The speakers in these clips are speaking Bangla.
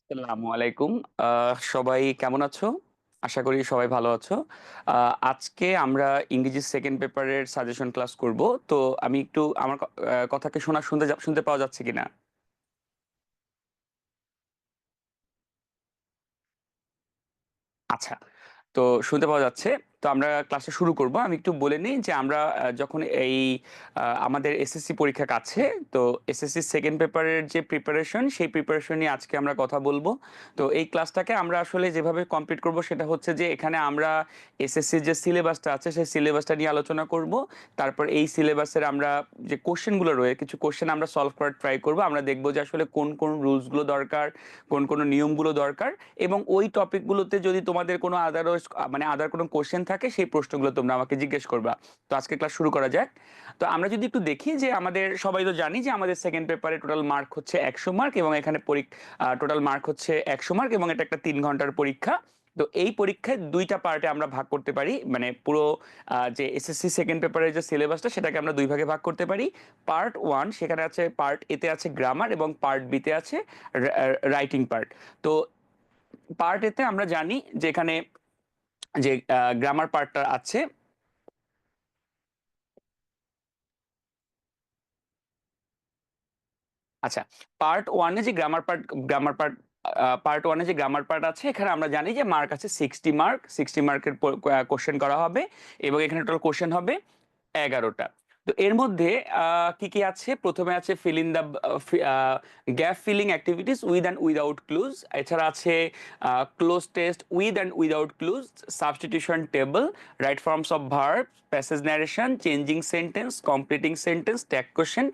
আসসালামু আলাইকুম। সবাই কেমন আছো? আশা করি সবাই ভালো আছো। আজকে আমরা ইংরেজি সেকেন্ড পেপারের সাজেশন ক্লাস করব। তো আমি একটু আমার কথাকে শুনতে পাওয়া যাচ্ছে কিনা? আচ্ছা। তো শুনতে পাওয়া যাচ্ছে। তো আমরা ক্লাসটা শুরু করব। আমি একটু বলে নিই যে আমরা যখন আমাদের এসএসসি পরীক্ষা কাছে, তো এসএসসি সেকেন্ড পেপারের যে প্রিপারেশন, সেই প্রিপারেশন নিয়ে আজকে আমরা কথা বলবো। তো এই ক্লাসটাকে আমরা আসলে যেভাবে কমপ্লিট করব সেটা হচ্ছে যে এখানে আমরা এসএসসির যে সিলেবাসটা আছে সেই সিলেবাসটা নিয়ে আলোচনা করব। তারপর এই সিলেবাসের আমরা যে কোশ্চেনগুলো রয়েছে, কিছু কোশ্চেন আমরা সলভ করার ট্রাই করব। আমরা দেখব যে আসলে কোন কোন রুলসগুলো দরকার, কোন কোন নিয়মগুলো দরকার, এবং ওই টপিকগুলোতে যদি তোমাদের কোনো আদার কোনো কোশ্চেন থাকে সেই প্রশ্নগুলো তোমরা আমাকে জিজ্ঞেস করবা। তো আজকে ক্লাস শুরু করা যাক। তো আমরা যদি একটু দেখি যে আমাদের সবাই তো জানি যে আমাদের সেকেন্ড পেপারে টোটাল মার্ক হচ্ছে 100 মার্ক, এবং এখানে টোটাল মার্ক হচ্ছে 100 মার্ক, এবং এটা একটা 3 ঘন্টার পরীক্ষা। তো এই পরীক্ষায় দুইটা পার্টে আমরা ভাগ করতে পারি, মানে পুরো যে এসএসসি সেকেন্ড পেপারের যে সিলেবাসটা সেটাকে আমরা দুই ভাগে ভাগ করতে পারি। পার্ট ওয়ান, সেখানে আছে পার্ট এতে আছে গ্রামার, এবং পার্ট বিতে আছে রাইটিং পার্ট। তো পার্ট এতে আমরা জানি যে এখানে যে গ্রামার পার্টটা আছে। আচ্ছা, পার্ট ওয়ানে যে গ্রামার পার্ট আছে, এখানে আমরা জানি যে মার্ক আছে 60 মার্ক। 60 মার্কের কোশ্চেন করা হবে, এবং এখানে টোটাল কোশ্চেন হবে 11টা। তো এর মধ্যে কি কি আছে? প্রথমে আছে feel in the gap filling activities with and without clues. এছাড়া আছে cloze test with and without clues, substitution table, right forms of verb, passage narration, changing sentence, completing sentence, tag question,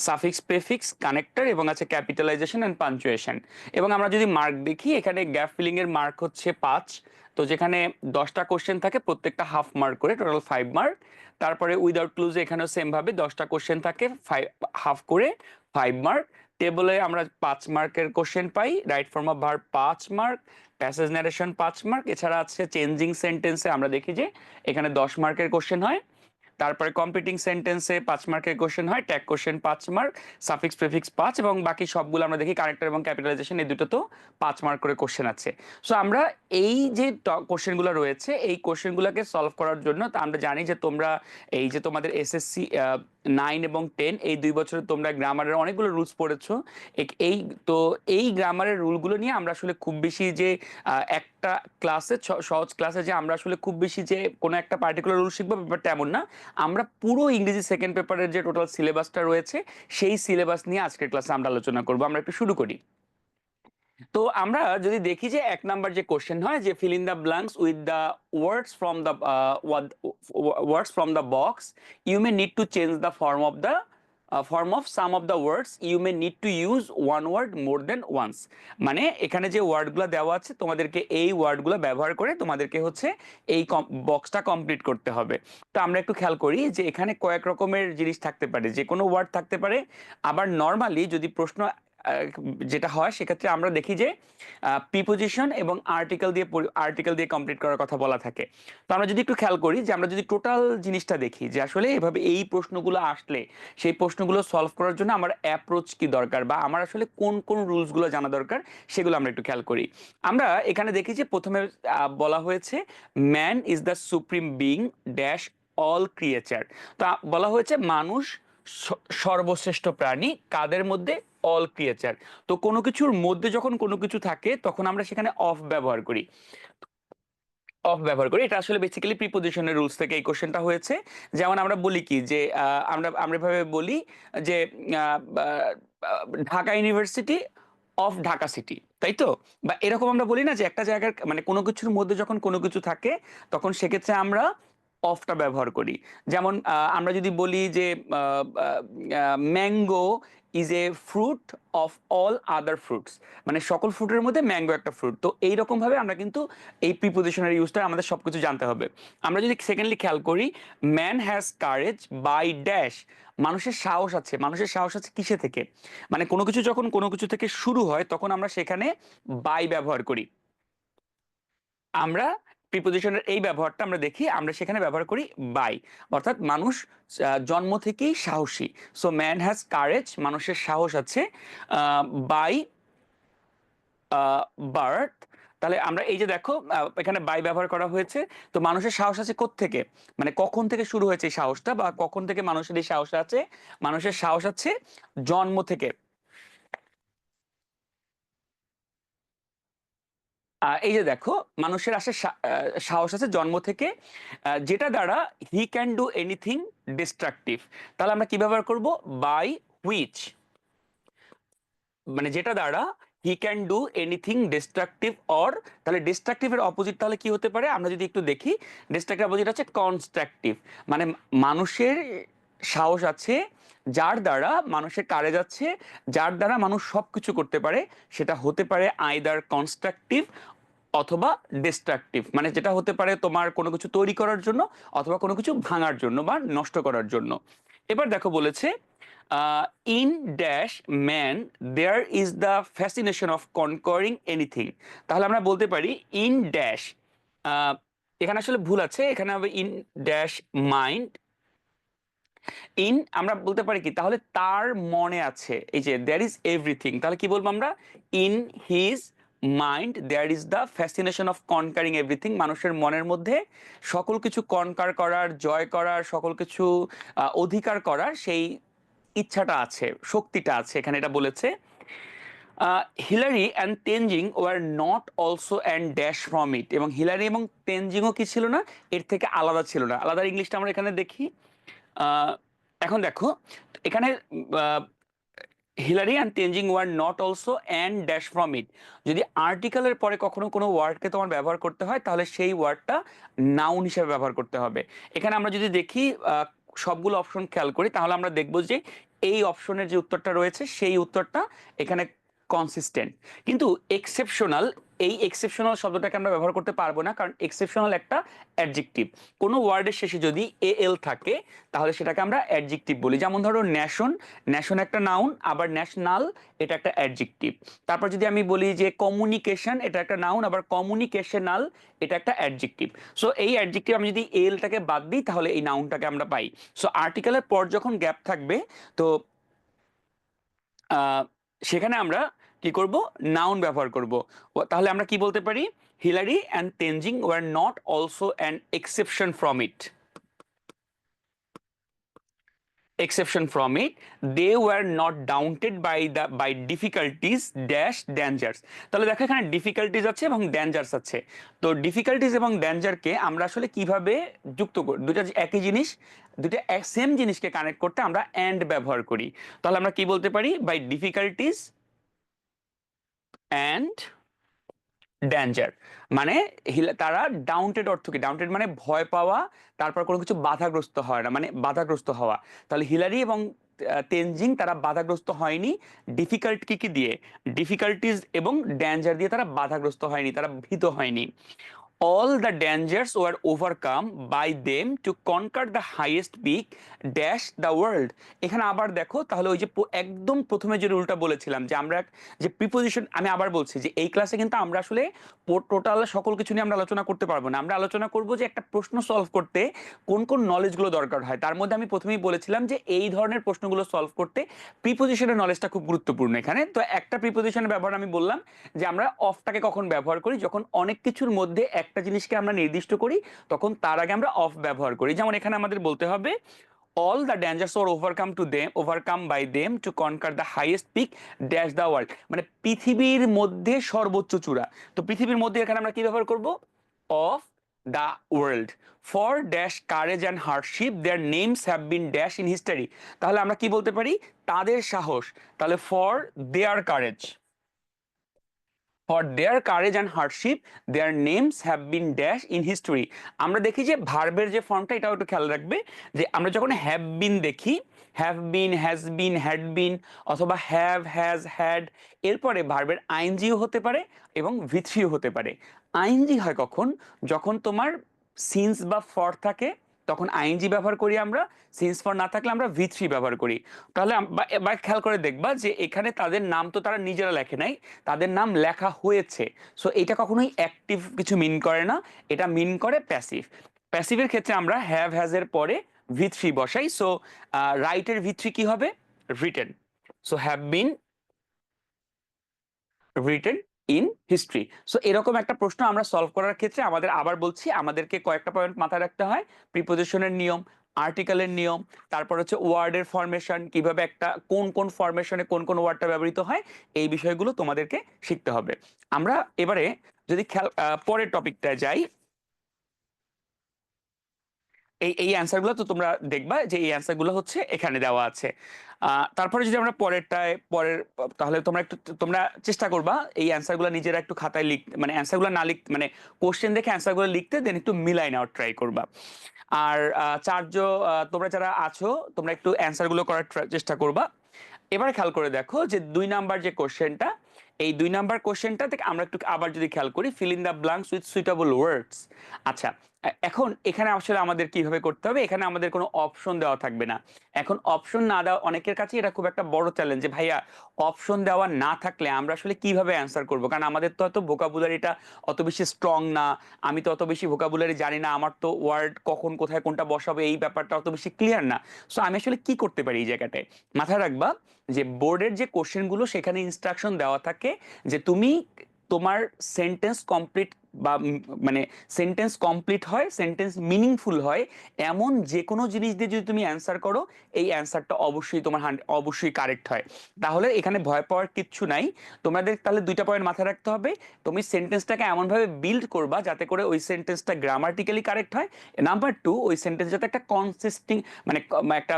suffix prefix, connector, এবং আছে ক্যাপিটালাইজেশন অ্যান্ড পাঞ্চুয়েশন। এবং আমরা যদি মার্ক দেখি, এখানে গ্যাপ ফিলিং এর মার্ক হচ্ছে 5। তো যেখানে 10টা কোশ্চেন থাকে, প্রত্যেকটা হাফ মার্ক করে, টোটাল 5 মার্ক। তারপরে উইদাউট ক্লুজে এখানেও সেম ভাবে 10টা কোশ্চেন থাকে, হাফ করে 5 মার্ক। টেবলে আমরা 5 মার্কের question pi, right form of verb 5 mark, passage narration 5 mark. এছাড়া আছে চেঞ্জিং সেন্টেন্সে আমরা দেখি যে এখানে 10 মার্কের কোশ্চেন হয়। তারপরে কম্পিটিং সেন্টেন্সে 5 মার্কের কোশ্চেন হয়, tag question 5 mark, suffix prefix 5, এবং বাকি সবগুলো আমরা দেখি কানেক্টর এবং ক্যাপিটালাইজেশন, এই দুটো তো 5 মার্ক করে কোশ্চেন আছে। সো আমরা এই যে কোশ্চেনগুলো রয়েছে, এই কোশ্চেনগুলোকে সলভ করার জন্য তা আমরা জানি যে তোমরা এই যে তোমাদের এসএসসি 9 এবং 10, এই 2 বছরে তোমরা গ্রামারের অনেকগুলো রুলস পড়েছো। এই তো এই গ্রামারের রুলগুলো নিয়ে আমরা আসলে খুব বেশি যে একটা ক্লাসে, সহজ ক্লাসে যে আমরা আসলে খুব বেশি যে কোনো একটা পার্টিকুলার রুল শিখবো ব্যাপারটা এমন না। আমরা পুরো ইংরেজি সেকেন্ড পেপারের যে টোটাল সিলেবাসটা রয়েছে সেই সিলেবাস নিয়ে আজকের ক্লাসে আমরা আলোচনা করবো। আমরা একটু শুরু করি। তো আমরা যদি দেখি যে 1 নাম্বার যে কোশ্চেন হয় যে fill in the blanks with the words from the words from the box, you may need to change the form of some of the words, you may need to use one word more than once. মানে এখানে যে ওয়ার্ডগুলো দেওয়া আছে, তোমাদেরকে এই ওয়ার্ডগুলো ব্যবহার করে তোমাদেরকে হচ্ছে এই বক্সটা কমপ্লিট করতে হবে। তো আমরা একটু খেয়াল করি যে এখানে কয়েক রকমের জিনিস থাকতে পারে, যে কোনো ওয়ার্ড থাকতে পারে। আবার নর্মালি যদি প্রশ্ন যেটা হয়, সেক্ষেত্রে আমরা দেখি যে প্রিপোজিশন এবং আর্টিকেল দিয়ে কমপ্লিট করার কথা বলা থাকে। তো আমরা যদি একটু খেয়াল করি যে আমরা যদি টোটাল জিনিসটা দেখি যে আসলে এভাবে এই প্রশ্নগুলো আসলে সেই প্রশ্নগুলো সলভ করার জন্য আমার অ্যাপ্রোচ কি দরকার, বা আমার আসলে কোন কোন রুলসগুলো জানা দরকার, সেগুলো আমরা একটু খেয়াল করি। আমরা এখানে দেখি যে প্রথমে বলা হয়েছে man is the supreme being dash all creature. তো বলা হয়েছে মানুষ সর্বশ্রেষ্ঠ প্রাণী কাদের মধ্যে? All creature. তো কোনো কিছুর মধ্যে যখন কোনো কিছু থাকে তখন আমরা সেখানে অফ ব্যবহার করি। এটা আসলে বেসিক্যালি প্রিপোজিশনের রুলস থেকে এই কোশ্চেনটা হয়েছে। যেমন আমরা বলি কি যে আমরা এভাবে বলি যে ah, ah, Dhaka university of Dhaka city, তাই তো? বা এরকম আমরা বলি না যে একটা জায়গার মানে কোনো কিছুর মধ্যে যখন কোনো কিছু থাকে তখন সেক্ষেত্রে আমরা অফটা ব্যবহার করি। যেমন আমরা যদি বলি যে mango is a fruit of all other fruits, মানে সকল ফ্রুটের মধ্যে ম্যাঙ্গো একটা ফ্রুট। তো এইরকম ভাবে আমরা কিন্তু এই প্রিপোজিশনের ইউজটা আমাদের সবকিছু জানতে হবে। আমরা যদি সেকেন্ডলি খেয়াল করি, man has courage by dash, মানুষের সাহস আছে কিসে থেকে? মানে কোনো কিছু যখন কোনো কিছু থেকে শুরু হয় তখন আমরা সেখানে বাই ব্যবহার করি। আমরা প্রিপোজিশনের এই ব্যবহারটা আমরা দেখি, আমরা সেখানে ব্যবহার করি বাই। অর্থাৎ মানুষ জন্ম থেকেই সাহসী। সো ম্যান হ্যাজ কারেজ, মানুষের সাহস আছে, বাই বার্থ, তাহলে আমরা এই যে দেখো এখানে বাই ব্যবহার করা হয়েছে। তো মানুষের সাহস আছে কোত্থেকে, মানে কখন থেকে শুরু হয়েছে এই সাহসটা, বা কখন থেকে মানুষের এই সাহস আছে? মানুষের সাহস আছে জন্ম থেকে। এই যে দেখো, মানুষের আসে সাহস আছে জন্ম থেকে, যেটা দ্বারা he can do anything destructive. তাহলে আমরা কি ব্যবহার করব? বাই হুইচ, মানে যেটা দ্বারা he can do anything destructive or, তাহলে ডিস্ট্রাকটিভের অপোজিট তাহলে কি হতে পারে আমরা যদি একটু দেখি। ডিস্ট্রাকটিভ অপোজিট হচ্ছে কনস্ট্রাকটিভ, মানে মানুষের সাহস আছে যার দ্বারা মানুষের কারেজ আছে, যার দ্বারা মানুষ সবকিছু করতে পারে। সেটা হতে পারে আইদার কনস্ট্রাকটিভ অথবা ডিস্ট্রাকটিভ, মানে যেটা হতে পারে তোমার কোনো কিছু তৈরি করার জন্য অথবা কোনো কিছু ভাঙার জন্য বা নষ্ট করার জন্য। এবার দেখো বলেছে in dash man there is the fascination of conquering anything. তাহলে আমরা বলতে পারি ইন ড্যাশ, এখানে আসলে ভুল আছে, এখানে হবে ইন ড্যাশ মাইন্ড। ইন আমরা বলতে পারি কি, তাহলে তার মনে আছে, এই যে দেয়ার ইজ এভরিথিং, তাহলে কি বলবো আমরা? In his mind there is the fascination of conquering everything. মানুষের মনের মধ্যে সকল কিছু কনকার করার, জয় করার, সকল কিছু অধিকার করার সেই ইচ্ছাটা আছে, শক্তিটা আছে, এখানে এটা বলেছে। Hillary and Tenzing were not also and dash from it, এবং হিলারি এবং তেনজিংও কি ছিল না, এর থেকে আলাদা ছিল না। আলাদা ইংলিশটা আমরা এখানে দেখি। আহ, এখন দেখো এখানে Hillary and Tenzing were not also and dash from it, যদি আর্টিকেলের পরে কখনো কোনো ওয়ার্ডকে তোমার ব্যবহার করতে হয় তাহলে সেই ওয়ার্ডটা নাউন হিসেবে ব্যবহার করতে হবে। এখানে আমরা যদি দেখি সবগুলো অপশন খেয়াল করি তাহলে আমরা দেখবো যে এই অপশনের যে উত্তরটা রয়েছে সেই উত্তরটা এখানে কনসিস্টেন্ট। কিন্তু এক্সেপশনাল, এই এক্সেপশনাল শব্দটাকে আমরা ব্যবহার করতে পারবো না, কারণ এক্সেপশনাল একটা অ্যাডজেক্টিভ। কোনো ওয়ার্ডের শেষে যদি এ এল থাকে তাহলে সেটাকে আমরা অ্যাডজেক্টিভ বলি। যেমন ধরো ন্যাশন, ন্যাশন একটা নাউন, আবার ন্যাশনাল এটা একটা অ্যাডজেক্টিভ। তারপর যদি আমি বলি যে কমিউনিকেশন, এটা একটা নাউন, আবার কমিউনিকেশনাল এটা একটা অ্যাডজেক্টিভ। সো এই অ্যাডজেক্টিভ আমি যদি এলটাকে বাদ দিই তাহলে এই নাউনটাকে আমরা পাই। সো আর্টিকেলের পর যখন গ্যাপ থাকবে তো সেখানে আমরা কি করব? নাউন ব্যবহার করব। তাহলে আমরা কি বলতে পারি? Hillary and Tenzing were not also an exception from it, exception from it. They were not daunted by difficulties dash dangers। তাহলে দেখো এখানে ডিফিকাল্টিজ আছে এবং ড্যাঞ্জার্স আছে। তো ডিফিকাল্টিজ এবং ড্যাঞ্জারকে আমরা আসলে কিভাবে যুক্ত করি? দুটা একই জিনিস, দুটা সেম জিনিসকে কানেক্ট করতে আমরা অ্যান্ড ব্যবহার করি। তাহলে আমরা কি বলতে পারি? বাই ডিফিকাল্টিজ অ্যান্ড ড্যাঞ্জার, মানে তারা ডাউনটেড অর্থ কি? ডাউনটেড মানে ভয় পাওয়া, তারপর কোনো কিছু বাধাগ্রস্ত হয় না, মানে বাধাগ্রস্ত হওয়া। তাহলে হিলারি এবং তেনজিং তারা বাধাগ্রস্ত হয়নি ডিফিকাল্ট কি কি দিয়ে? ডিফিকাল্টিজ এবং ড্যাঞ্জার দিয়ে তারা বাধাগ্রস্ত হয়নি, তারা ভীত হয়নি। all the dangers were overcome by them to conquer the highest peak dash the world। এখানে আবার দেখো তাহলে ওই যে একদম প্রথমে যে রুলটা বলেছিলাম যে আমরা যে প্রিপোজিশন, আমি আবার বলছি যে এই ক্লাসে কিন্তু আমরা আসলে টোটাল সকল কিছু নিয়ে আমরা আলোচনা করতে পারবো না। আমরা আলোচনা করব যে একটা প্রশ্ন সলভ করতে কোন কোন নলেজগুলো দরকার হয়। তার মধ্যে আমি প্রথমেই বলেছিলাম যে এই ধরনের প্রশ্নগুলো সলভ করতে প্রিপোজিশনের নলেজটা খুব গুরুত্বপূর্ণ এখানে। তো একটা প্রিপোজিশনের ব্যবহার আমি বললাম যে আমরা অফটাকে কখন ব্যবহার করি, যখন অনেক কিছুর মধ্যে একটা জিনিসকে আমরা নির্দিষ্ট করি তখন তার আগে আমরা অফ ব্যবহার করি। যেমন এখানে আমাদের বলতে হবে all the dangers were overcome by them to conquer the highest peak dash the world, মানে পৃথিবীর মধ্যে সর্বোচ্চ চূড়া। তো পৃথিবীর মধ্যে এখানে আমরা কি ব্যবহার করব? Of the world for dash courage and hardship their names have been dash in history। তাহলে আমরা কি বলতে পারি? তাদের সাহস, তাহলে for their courage, for their courage and hardship their names have been dash in history। আমরা দেখি যে ভার্বের যে ফর্মটা এটাও একটু খেয়াল রাখবে, যে আমরা যখন হ্যাভ বিন দেখি, have been, has been, had been অথবা হ্যাভ, হ্যাজ, হ্যাড, এরপরে ভার্বের আইএনজিও হতে পারে এবং ভি3ও হতে পারে। আইএনজি হয় কখন? যখন তোমার সিন্স বা ফর থাকে তখন আইএনজি ব্যবহার করি আমরা, সিন্স ফর না থাকলে আমরা ভি3 ব্যবহার করি। তাহলে বা খেয়াল করে দেখবা যে এখানে তাদের নাম তো তারা নিজেরা লেখে নাই, তাদের নাম লেখা হয়েছে। সো এটা কখনোই অ্যাক্টিভ কিছু মিন করে না, এটা মিন করে প্যাসিভ। প্যাসিভের ক্ষেত্রে আমরা হ্যাভ, হ্যাজ এর পরে ভি3 বসাই। সো রাইটের ভি3 কি হবে? Written. So have been written in history. So এরকম একটা প্রশ্ন আমরা সলভ করার ক্ষেত্রে আমাদের, আবার বলছি, আমাদেরকে কয়েকটা পয়েন্ট মাথায় রাখতে হয়। প্রিপোজিশনের নিয়ম, আর্টিকেলের নিয়ম, তারপর হচ্ছে ওয়ার্ডের ফরমেশন, কিভাবে একটা কোন কোন ফরমেশনে কোন কোন ওয়ার্ডটা ব্যবহৃত হয়, এই বিষয়গুলো তোমাদেরকে শিখতে হবে। আমরা এবারে যদি খেয়াল পরের টপিকটায় যাই, এই এই অ্যান্সারগুলো তো তোমরা দেখবা যে এই অ্যান্সারগুলো হচ্ছে এখানে দেওয়া আছে। তারপরে যদি আমরা পরের, তাহলে তোমরা একটু, তোমরা চেষ্টা করবা এই অ্যান্সারগুলো নিজেরা একটু খাতায় লিখতে, মানে অ্যান্সারগুলো না লিখতে, মানে কোশ্চেন দেখে অ্যান্সারগুলো লিখতে, দেন একটু মিলাই নেওয়ার ট্রাই করবা। আর তোমরা যারা আছো তোমরা একটু অ্যান্সারগুলো করার চেষ্টা করবা। এবার খেয়াল করে দেখো যে 2 নাম্বার যে কোশ্চেনটা, এই 2 নাম্বার কোশ্চেনটা থেকে আমরা একটু আবার যদি খেয়াল করি, feel in the blanks with suitable words. আচ্ছা, এখন এখানে আসলে আমাদের কিভাবে করতে হবে, এখানে আমাদের কোনো অপশন দেওয়া থাকবে না। এখন অপশন না দেওয়া অনেকের কাছে এটা খুব একটা বড় চ্যালেঞ্জ, যে ভাইয়া অপশন দেওয়া না থাকলে আমরা আসলে কিভাবে অ্যান্সার করব, কারণ আমাদের তো অত ভোকাবুলারিটা অত বেশি স্ট্রং না, আমি তো অত বেশি ভোকাবুলারি জানি না, আমার তো ওয়ার্ড কখন কোথায় কোনটা বসাবে এই ব্যাপারটা অত বেশি ক্লিয়ার না। সো আমি আসলে কি করতে পারি এই জায়গাটায়, মাথায় রাখবা যে বোর্ডের যে কোশ্চেনগুলো সেখানে ইনস্ট্রাকশন দেওয়া থাকে যে তুমি তোমার সেন্টেন্স কমপ্লিট, বা মানে সেন্টেন্স কমপ্লিট হয়, সেন্টেন্স মিনিংফুল হয়, এমন যে কোনো জিনিস দিয়ে যদি তুমি অ্যান্সার করো, এই অ্যান্সারটা অবশ্যই তোমার অবশ্যই কারেক্ট হয়। তাহলে এখানে ভয় পাওয়ার কিচ্ছু নাই। তোমাদের তাহলে 2টা পয়েন্ট মাথায় রাখতে হবে। তুমি সেন্টেন্সটাকে এমনভাবে বিল্ড করবা যাতে করে ওই সেন্টেন্সটা গ্রামাটিক্যালি কারেক্ট হয়। নাম্বার 2, ওই সেন্টেন্স যাতে একটা কনসিস্টিং, মানে একটা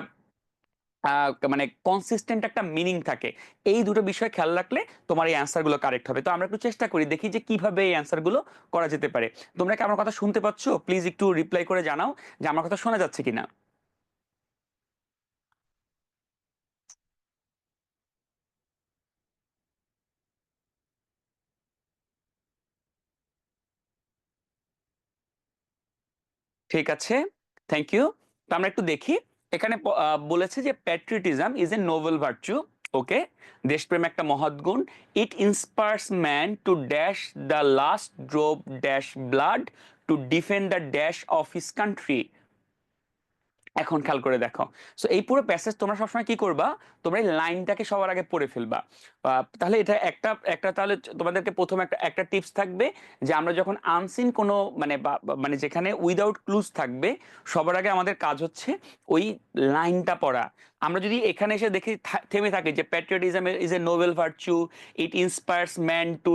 মানে কনসিস্টেন্ট একটা মিনিং থাকে। এই দুটো বিষয় খেয়াল রাখলে তোমার এই অ্যান্সার গুলো কারেক্ট হবে। তো আমরা একটু চেষ্টা করি, দেখি যে কিভাবে এই অ্যান্সার গুলো করা যেতে পারে। তোমরা কি আমার কথা শুনতে পাচ্ছ? প্লিজ একটু রিপ্লাই করে জানাও যে আমার কথা শোনা যাচ্ছে কিনা। ঠিক আছে, থ্যাংক ইউ। তো আমরা একটু দেখি, এখানে বলেছে যে patriotism is a noble virtue. Okay, দেশপ্রেম একটা মহৎ গুণ। It inspires man to dash the last drop dash blood to defend the dash of his country. এখন খেয়াল করে দেখো, সো এই পুরো প্যাসেজ তোমরা সবসময় কি করবা, তোমরা এই লাইনটাকে সবার আগে পড়ে ফেলবা। তাহলে এটা একটা একটা তাহলে তোমাদেরকে প্রথম একটা একটা টিপস থাকবে, যে আমরা যখন আনসিন কোনো, মানে মানে যেখানে উইদাউট ক্লুজ থাকবে, সবার আগে আমাদের কাজ হচ্ছে ওই লাইনটা পড়া। আমরা যদি এখানে এসে দেখি থেমে থাকি যে patriotism is a noble virtue, it inspires man two,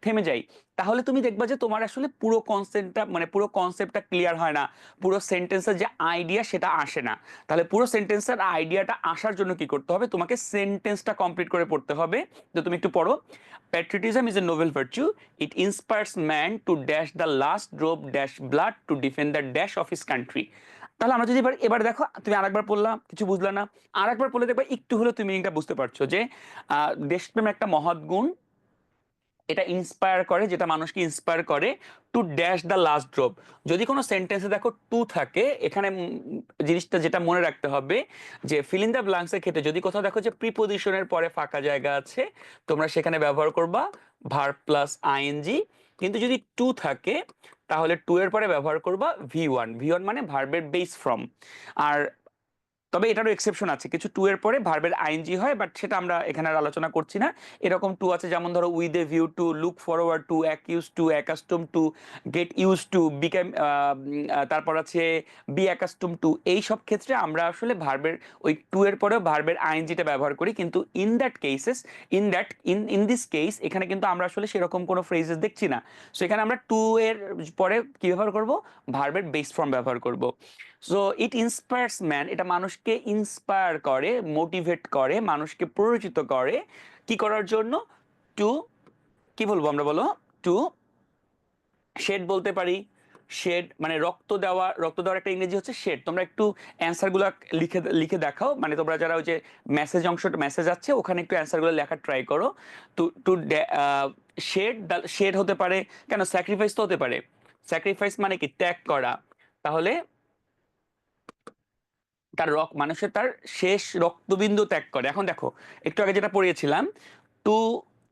থেমে যাই, তাহলে তুমি দেখবা যে তোমার আসলে পুরো কনসেপ্টটা, মানে পুরো কনসেপ্টটা ক্লিয়ার হয় না, পুরো সেন্টেন্সের যে আইডিয়া সেটা আসে না। তাহলে পুরো সেন্টেন্সের আইডিয়াটা আসার জন্য কি করতে হবে, তোমাকে সেন্টেন্সটা কমপ্লিট করে পড়তে হবে। তো তুমি একটু পড়ো, patriotism is a noble virtue, it inspires man to dash the last drop dash blood to defend the dash of his country. তাহলে আমরা যদি এবার এবার দেখো, তুমি আরেকবার পড়লাম, কিছু বুঝলা না, আরেকবার পড়লে দেখবা একটু হলেও তুমি এটা বুঝতে পারছো যে দেশপ্রেম একটা মহৎ গুণ, এটা ইন্সপায়ার করে, যেটা মানুষকে ইন্সপায়ার করে, to dash the last drop. যদি কোনো সেন্টেন্সে দেখো টু থাকে, এখানে জিনিসটা যেটা মনে রাখতে হবে, যে ফিল ইন দ্য ব্ল্যাঙ্কস এর ক্ষেত্রে যদি কোথাও দেখো যে প্রিপোজিশনের পরে ফাঁকা জায়গা আছে, তোমরা সেখানে ব্যবহার করবা ভার্ব প্লাস আইএনজি। কিন্তু যদি টু থাকে, তাহলে টু এর পরে ব্যবহার করবা ভি ওয়ান। ভি ওয়ান মানে ভার্বের বেস ফ্রম। আর তবে এটারও এক্সেপশন আছে, কিছু টু এর পরে ভার্বের আইএনজি হয়, বাট সেটা আমরা এখানে আর আলোচনা করছি না। এরকম টু আছে, যেমন ধরো with a view to, look forward to, accuse to, accustom to, get use to, become, তারপর আছে বি অ্যাকাস্টম টু। এই সব ক্ষেত্রে আমরা আসলে ভার্বের ওই টু এর পরেও ভার্বের আইএনজিটা ব্যবহার করি, কিন্তু in that cases, in this case, এখানে কিন্তু আমরা আসলে সেরকম কোনো ফ্রেজেস দেখছি না। সো এখানে আমরা টু এর পরে কি ব্যবহার করব, ভার্বের বেস ফর্ম ব্যবহার করব। সো ইট ইন্সপায়ার্স ম্যান, এটা মানুষকে ইন্সপায়ার করে, মোটিভেট করে, মানুষকে প্ররোচিত করে, কি করার জন্য, টু, কি বলবো আমরা, বলো, টু শেড বলতে পারি। শেড মানে রক্ত দেওয়া, রক্ত দেওয়ার একটা ইংরেজি হচ্ছে শেড। তোমরা একটু অ্যান্সার গুলো লিখে লিখে দেখাও, মানে তোমরা যারা ওই যে মেসেজ অংশটা, মেসেজ আছে ওখানে একটু অ্যান্সার গুলো লেখার ট্রাই করো। টু টু শেড, শেড হতে পারে, কেন স্যাক্রিফাইস তো হতে পারে। স্যাক্রিফাইস মানে কি, ত্যাগ করা। তাহলে তার মানুষের তার শেষ রক্তবিন্দু ত্যাগ করে। এখন দেখো, একটু আগে যেটা পড়িয়েছিলাম, টু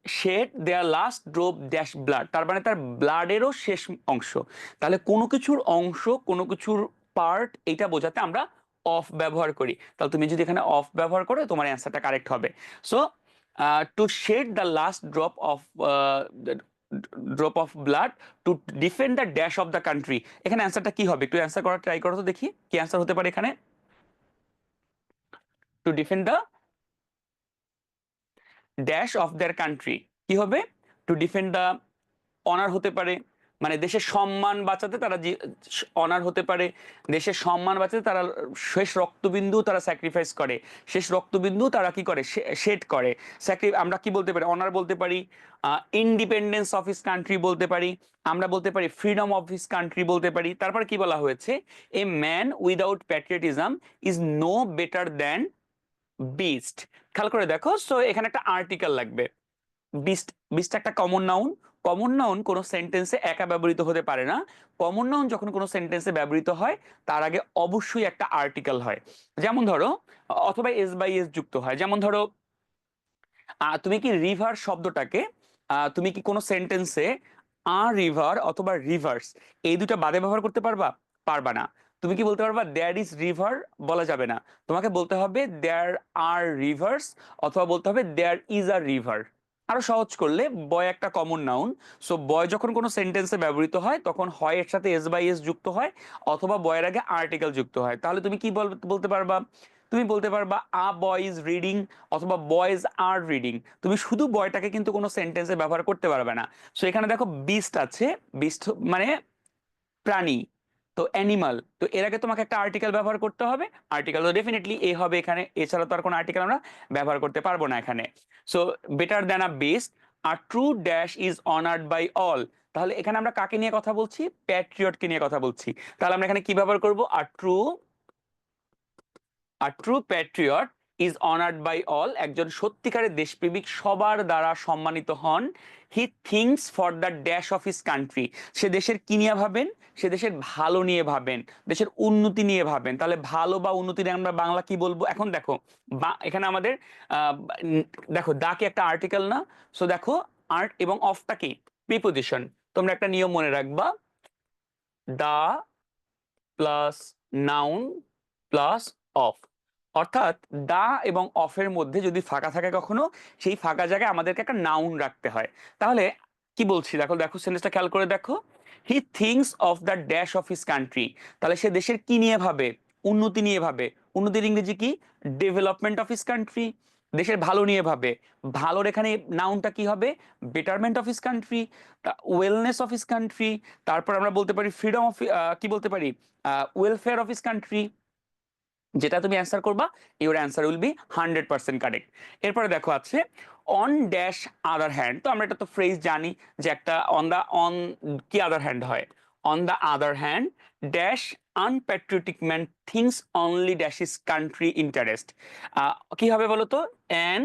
শেড দেয়ার লাস্ট ড্রপ ড্যাশ ব্লাড, তার মানে তার ব্লাডেরও শেষ অংশ। তাহলে কোনো কিছুর অংশ, কোনো কিছুর পার্ট, এটা বোঝাতে আমরা অফ ব্যবহার করি। তাহলে তুমি যদি এখানে অফ ব্যবহার করো, তোমার অ্যান্সারটা কারেক্ট হবে। So to shed the last drop of blood to defend the dash of the country. এখানে অ্যান্সারটা কি হবে? একটু অ্যান্সার করার ট্রাই করো তো দেখি কি অ্যান্সার হতে পারে এখানে। Two defend the dash of their country কি হবে? টু ডিফেন্ড দ্য অনার হতে পারে, মানে দেশের সম্মান বাঁচাতে তারা অনার হতে পারে, দেশের সম্মান বাঁচাতে তারা শেষ রক্তবিন্দু তারা স্যাক্রিফাইস করে, শেষ রক্তবিন্দু তারা কি করে? শেড করে। আমরা কি বলতে পারি? অনার বলতে পারি, ইন্ডিপেন্ডেন্স অফ হিস কান্ট্রি বলতে পারি, আমরা বলতে পারি ফ্রিডম অফ হিস কান্ট্রি বলতে পারি। তারপর কি বলা হয়েছে? A man without patriotism is no better than beast. খেয়াল করে দেখো, সো এখানে একটা আর্টিকেল লাগবে। বিস্ট, বিস্ট একটা কমন নাউন। কমন নাউন কোনো সেন্টেন্সে একা ব্যবহৃত হতে পারে না। কমন নাউন যখন কোনো সেন্টেন্সে ব্যবহৃত হয় তার আগে অবশ্যই একটা আর্টিকেল হয়। যেমন ধরো, অথবা এস বাই এস যুক্ত হয়। যেমন ধরো, তুমি কি রিভার শব্দটাকে তুমি কি কোনো সেন্টেন্সে রিভার অথবা রিভার্স এই দুটো বাদে ব্যবহার করতে পারবা? পারবা না। তুমি কি বলতে পারবা দেয়ার ইজ রিভার? বলা যাবে না। তোমাকে বলতে হবে দেয়ার আর রিভার্স, অথবা বলতে হবে দেয়ার ইজ আ রিভার। আরো সহজ করলে, বয় একটা কমন নাউন। সো বয় যখন কোনো সেন্টেন্সে ব্যবহৃত হয় তখন হয় এর সাথে এস বাই এস যুক্ত হয়, অথবা বয়ের আগে আর্টিকেল যুক্ত হয়। তাহলে তুমি কি বলতে পারবা? তুমি বলতে পারবা আ বয় ইজ রিডিং, অথবা বয়েজ আর রিডিং। তুমি শুধু বয়টাকে কিন্তু কোনো সেন্টেন্সে ব্যবহার করতে পারবে না। সো এখানে দেখো বিস্ট আছে, বিস্ট মানে প্রাণী, তো অ্যানিমাল। তো এর আগে তোমাকে একটা আর্টিকেল ব্যবহার করতে হবে। আর্টিকেল তো ডেফিনেটলি এ হবে এখানে, এছাড়া তো আর কোনো আর্টিকেল আমরা ব্যবহার করতে পারবো না এখানে। So better than a best, আর true dash is honoured by all. তাহলে এখানে আমরা কাকে নিয়ে কথা বলছি? প্যাট্রিয়টকে নিয়ে কথা বলছি। তাহলে আমরা এখানে কি ব্যবহার করবো? A true patriot is honored by all. একজন সত্যিকারের দেশপ্রেমিক সবার দ্বারা সম্মানিত হন। He things for the dash of his country. সে দেশের কি নিয়ে ভাবেন? সে দেশের ভালো নিয়ে ভাবেন, দেশের উন্নতি নিয়ে ভাবেন। তাহলে ভালো বা উন্নতি নিয়ে আমরা বাংলা কি বলবো? এখন দেখো, এখানে আমাদের আহ, দেখো দা কি একটা আর্টিকেল না? সো দেখো, আর্ট এবং অফটা কি? প্রিপোজিশন। তোমরা একটা নিয়ম মনে রাখবা, the plus noun plus of. অর্থাৎ দা এবং অফের মধ্যে যদি ফাঁকা থাকে কখনো, সেই ফাঁকা জায়গায় আমাদেরকে একটা নাউন রাখতে হয়। তাহলে কি বলছি? দেখো দেখো সেন্টেন্সটা খেয়াল করে দেখো। He thinks of the dash of his country. তাহলে সে দেশের কি নিয়ে ভাবে? উন্নতি নিয়ে ভাবে। উন্নতির ইংরেজি কি? Development of his country. দেশের ভালো নিয়ে ভাবে। ভালোর এখানে নাউনটা কি হবে? Betterment of his country, wellness of his country. তারপর আমরা বলতে পারি ফ্রিডম অফ, কি বলতে পারি? Welfare of his country. যেটা তুমি অ্যান্সার করবা, your answer will be 100% correct. এরপরে দেখো আছে অন ড্যাশ আদার হ্যান্ড। তো আমরা এটা তো ফ্রেজ জানি যে একটা অন কি আদার হ্যান্ড হয়? On the other hand dash আনপ্যাট্রিয়টিক man things only dash his country interest. কি হবে বলো তো? অ্যান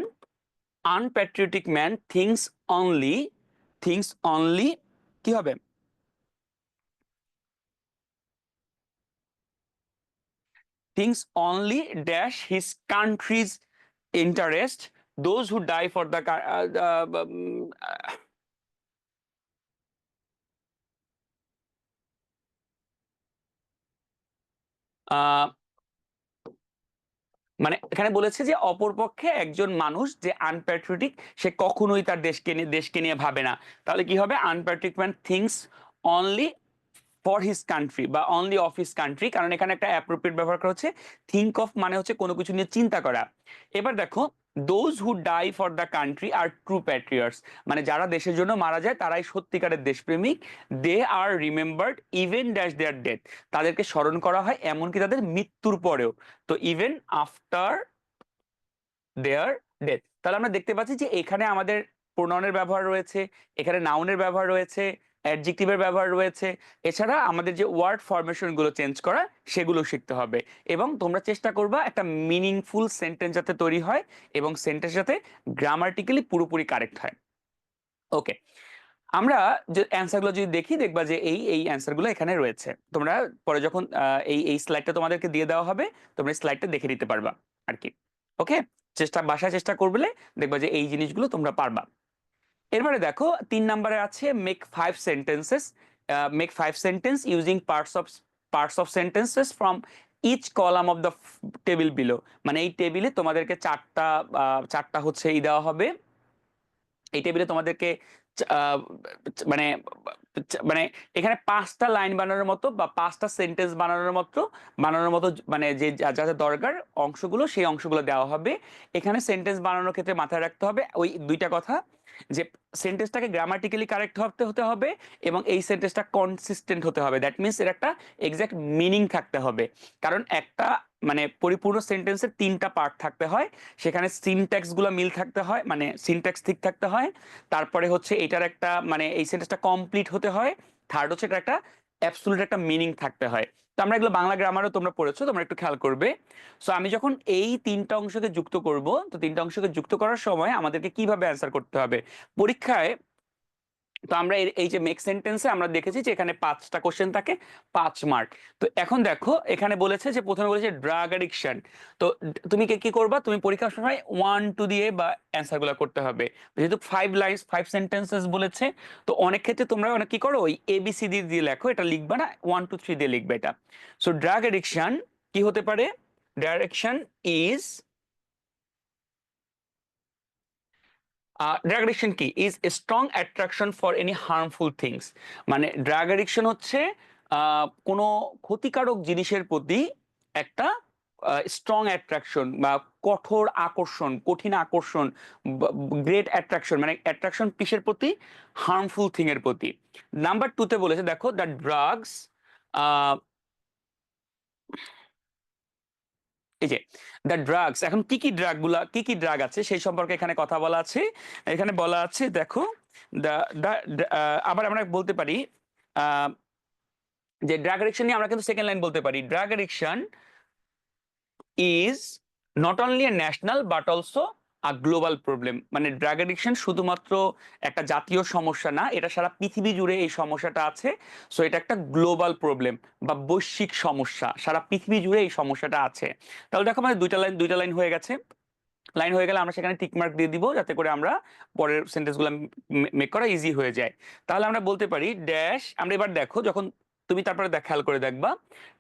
আনপ্যাট্রিয়টিক ম্যান থিংস অনলি কি হবে? thinks only dash his country's interest, those who die for the মানে এখানে বলেছে যে অপরপক্ষে একজন মানুষ যে আনপ্যাট্রিয়টিক, সে কখনোই তার দেশকে নিয়ে ভাবে না। তাহলে কি হবে? আনপ্যাট্রিয়টিক man things only for his country বা অনলি অফ হিজ কান্ট্রি, কারণ এখানে একটা অ্যাপ্রোপ্রিয়েট ব্যবহার করা হচ্ছে। থিঙ্ক অফ মানে হচ্ছে কোনো কিছু নিয়ে চিন্তা করা। এবার দেখো, those who die for the country are true patriots, মানে যারা দেশের জন্য মারা যায় তারাই সত্যিকারের দেশপ্রেমিক। They are remembered even dash their death, তাদেরকে স্মরণ করা হয় এমনকি তাদের মৃত্যুর পরেও। তো ইভেন আফটার দেয়ার ডেথ। তাহলে আমরা দেখতে পাচ্ছি যে এখানে আমাদের প্রোনাউনের ব্যবহার রয়েছে, এখানে নাউনের ব্যবহার রয়েছে, অ্যাডজেক্টিভের ব্যবহার রয়েছে। এছাড়া আমাদের যে ওয়ার্ড ফরমেশন গুলো চেঞ্জ করা, সেগুলো শিখতে হবে। এবং তোমরা চেষ্টা করবা একটা মিনিংফুল সেন্টেন্স যাতে তৈরি হয় এবং সেন্টেন্স যাতে গ্রামাটিক্যালি পুরোপুরি কারেক্ট হয়। ওকে, আমরা যে অ্যান্সারগুলো যদি দেখি, দেখবা যে এই এই অ্যান্সারগুলো এখানে রয়েছে। তোমরা পরে যখন এই স্লাইডটা তোমাদেরকে দিয়ে দেওয়া হবে, তোমরা স্লাইডটা দেখে নিতে পারবা আর কি। ওকে, বাসায় চেষ্টা করবে, দেখবা যে এই জিনিসগুলো তোমরা পারবা। এরপরে দেখো 3 নম্বরে আছে make 5 sentence using parts of sentences from each column of the table below, মানে এই টেবিলে তোমাদেরকে চারটা হচ্ছে দেওয়া হবে। এই টেবিলে তোমাদেরকে আহ, মানে মানে এখানে 5টা লাইন বানানোর মতো বা 5টা সেন্টেন্স বানানোর মতো মানে যে যা যা যা দরকার অংশগুলো, সেই অংশগুলো দেওয়া হবে। এখানে সেন্টেন্স বানানোর ক্ষেত্রে মাথায় রাখতে হবে ওই দুইটা কথা, যে সেন্টেন্সটাকে গ্রামাটিক্যালি কারেক্ট হতে হতে হবে এবং এই সেন্টেন্সটা কনসিস্টেন্ট হতে হবে। দ্যাট মিনস এর একটা এক্সাক্ট মিনিং থাকতে হবে। কারণ একটা মানে পরিপূর্ণ সেন্টেন্সের 3টা পার্ট থাকতে হয়, সেখানে সিনট্যাক্স গুলো মিল থাকতে হয়, মানে সিনট্যাক্স ঠিক থাকতে হয়। তারপরে হচ্ছে এটার একটা মানে এই সেন্টেন্সটা কমপ্লিট হতে হয়। থার্ড হচ্ছে এটা একটা অ্যাবসলিউট একটা মিনিং থাকতে হয়। তো আমরা এগুলো বাংলা গ্রামারও তোমরা পড়েছো, তোমরা একটু খেয়াল করবে। সো আমি যখন এই 3টা অংশকে যুক্ত করব, তো 3টা অংশকে যুক্ত করার সময় আমাদেরকে কিভাবে অ্যান্সার করতে হবে পরীক্ষায়। তো আমরা এই যে মেক সেন্টেন্সে আমরা দেখেছি যে এখানে 5টা কোশ্চেন থাকে, 5 মার্ক। তো এখন দেখো এখানে বলেছে যে প্রথমে বলেছে ড্রাগ অ্যাডিকশন। তো তুমি কি কি করবা, তুমি পরীক্ষার সময় 1 2 দিয়ে বা অ্যান্সার গুলো করতে হবে। যেহেতু 5 লাইনস 5 সেন্টেন্সেস বলেছে, তো অনেক ক্ষেত্রে তোমরা অনেক কি করো ওই ABCD দিয়ে লেখো, এটা লিখবা না, 1 2 3 দিয়ে লিখবে এটা। সো ড্রাগ অ্যাডিকশন কি হতে পারে? ডাইরেকশন ইজ ড্রাগ এডিকশন কি is a strong attraction for any harmful things. মানে ড্রাগ এডিকশন হচ্ছে কোনো ক্ষতিকারক জিনিসের প্রতি একটা স্ট্রং অ্যাট্রাকশন বা কঠোর আকর্ষণ, কঠিন আকর্ষণ, গ্রেট অ্যাট্রাকশন, মানে অ্যাট্রাকশন কিসের প্রতি? হার্মফুল থিং এর প্রতি। নাম্বার 2-তে বলেছে দেখো দ্য ড্রাগস, এই যে দ্য ড্রাগস, এখন কি কি ড্রাগ গুলা, কি কি ড্রাগ আছে সেই সম্পর্কে এখানে কথা বলা আছে। এখানে বলা আছে দেখো দ্য দ্য আবার আমরা বলতে পারি আহ, যে ড্রাগ এডিকশন নিয়ে আমরা কিন্তু সেকেন্ড লাইন বলতে পারি, drug addiction is not only a national but also a global problem. মানে ড্রাগ এডিকশন শুধুমাত্র একটা জাতীয় সমস্যা না, এটা সারা পৃথিবী জুড়ে এই সমস্যাটা আছে। সো এটা একটা গ্লোবাল প্রবলেম বা বৈশ্বিক সমস্যা, সারা পৃথিবী জুড়ে এই সমস্যাটা আছে। তাহলে দেখো আমাদের দুইটা লাইন হয়ে গেছে। লাইন হয়ে গেলে আমরা সেখানে টিক মার্ক দিয়ে দিব, যাতে করে আমরা পরের সেন্টেন্স গুলো মেক করা ইজি হয়ে যায়। তাহলে আমরা বলতে পারি ড্যাশ, আমরা এবার দেখো যখন তুমি তারপরে খেয়াল করে দেখবা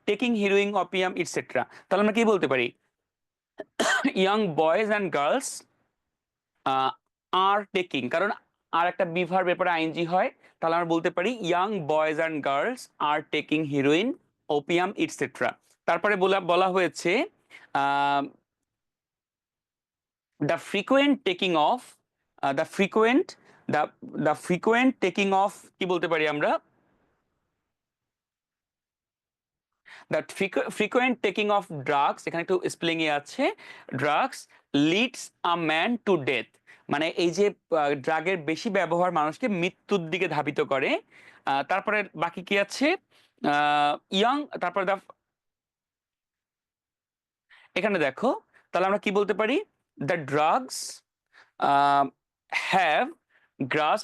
টেকিং হিরোইন অপিয়াম ইটসেট্রা, তাহলে আমরা কি বলতে পারি? Young boys and girls are taking, কারণ আর একটা বিভার ব্যাপারে আইএনজি হয়। তাহলে আমরা বলতে পারি young boys and girls are taking heroine opium et cetera. তারপরে বলা বলা হয়েছে the frequent taking of the frequent the frequent taking of কি বলতে পারি আমরা? The frequent taking off drugs, এখানে একটু স্পেলিং এ আছে, drugs Leeds a man to death. মানে এই যে ড্রাগের বেশি ব্যবহার মানুষকে মৃত্যুর দিকে ধাবিত করে। তারপরে বাকি কি আছে? ইয়াং, তারপরে এখানে দেখো, তাহলে আমরা কি বলতে পারি? The drugs have glass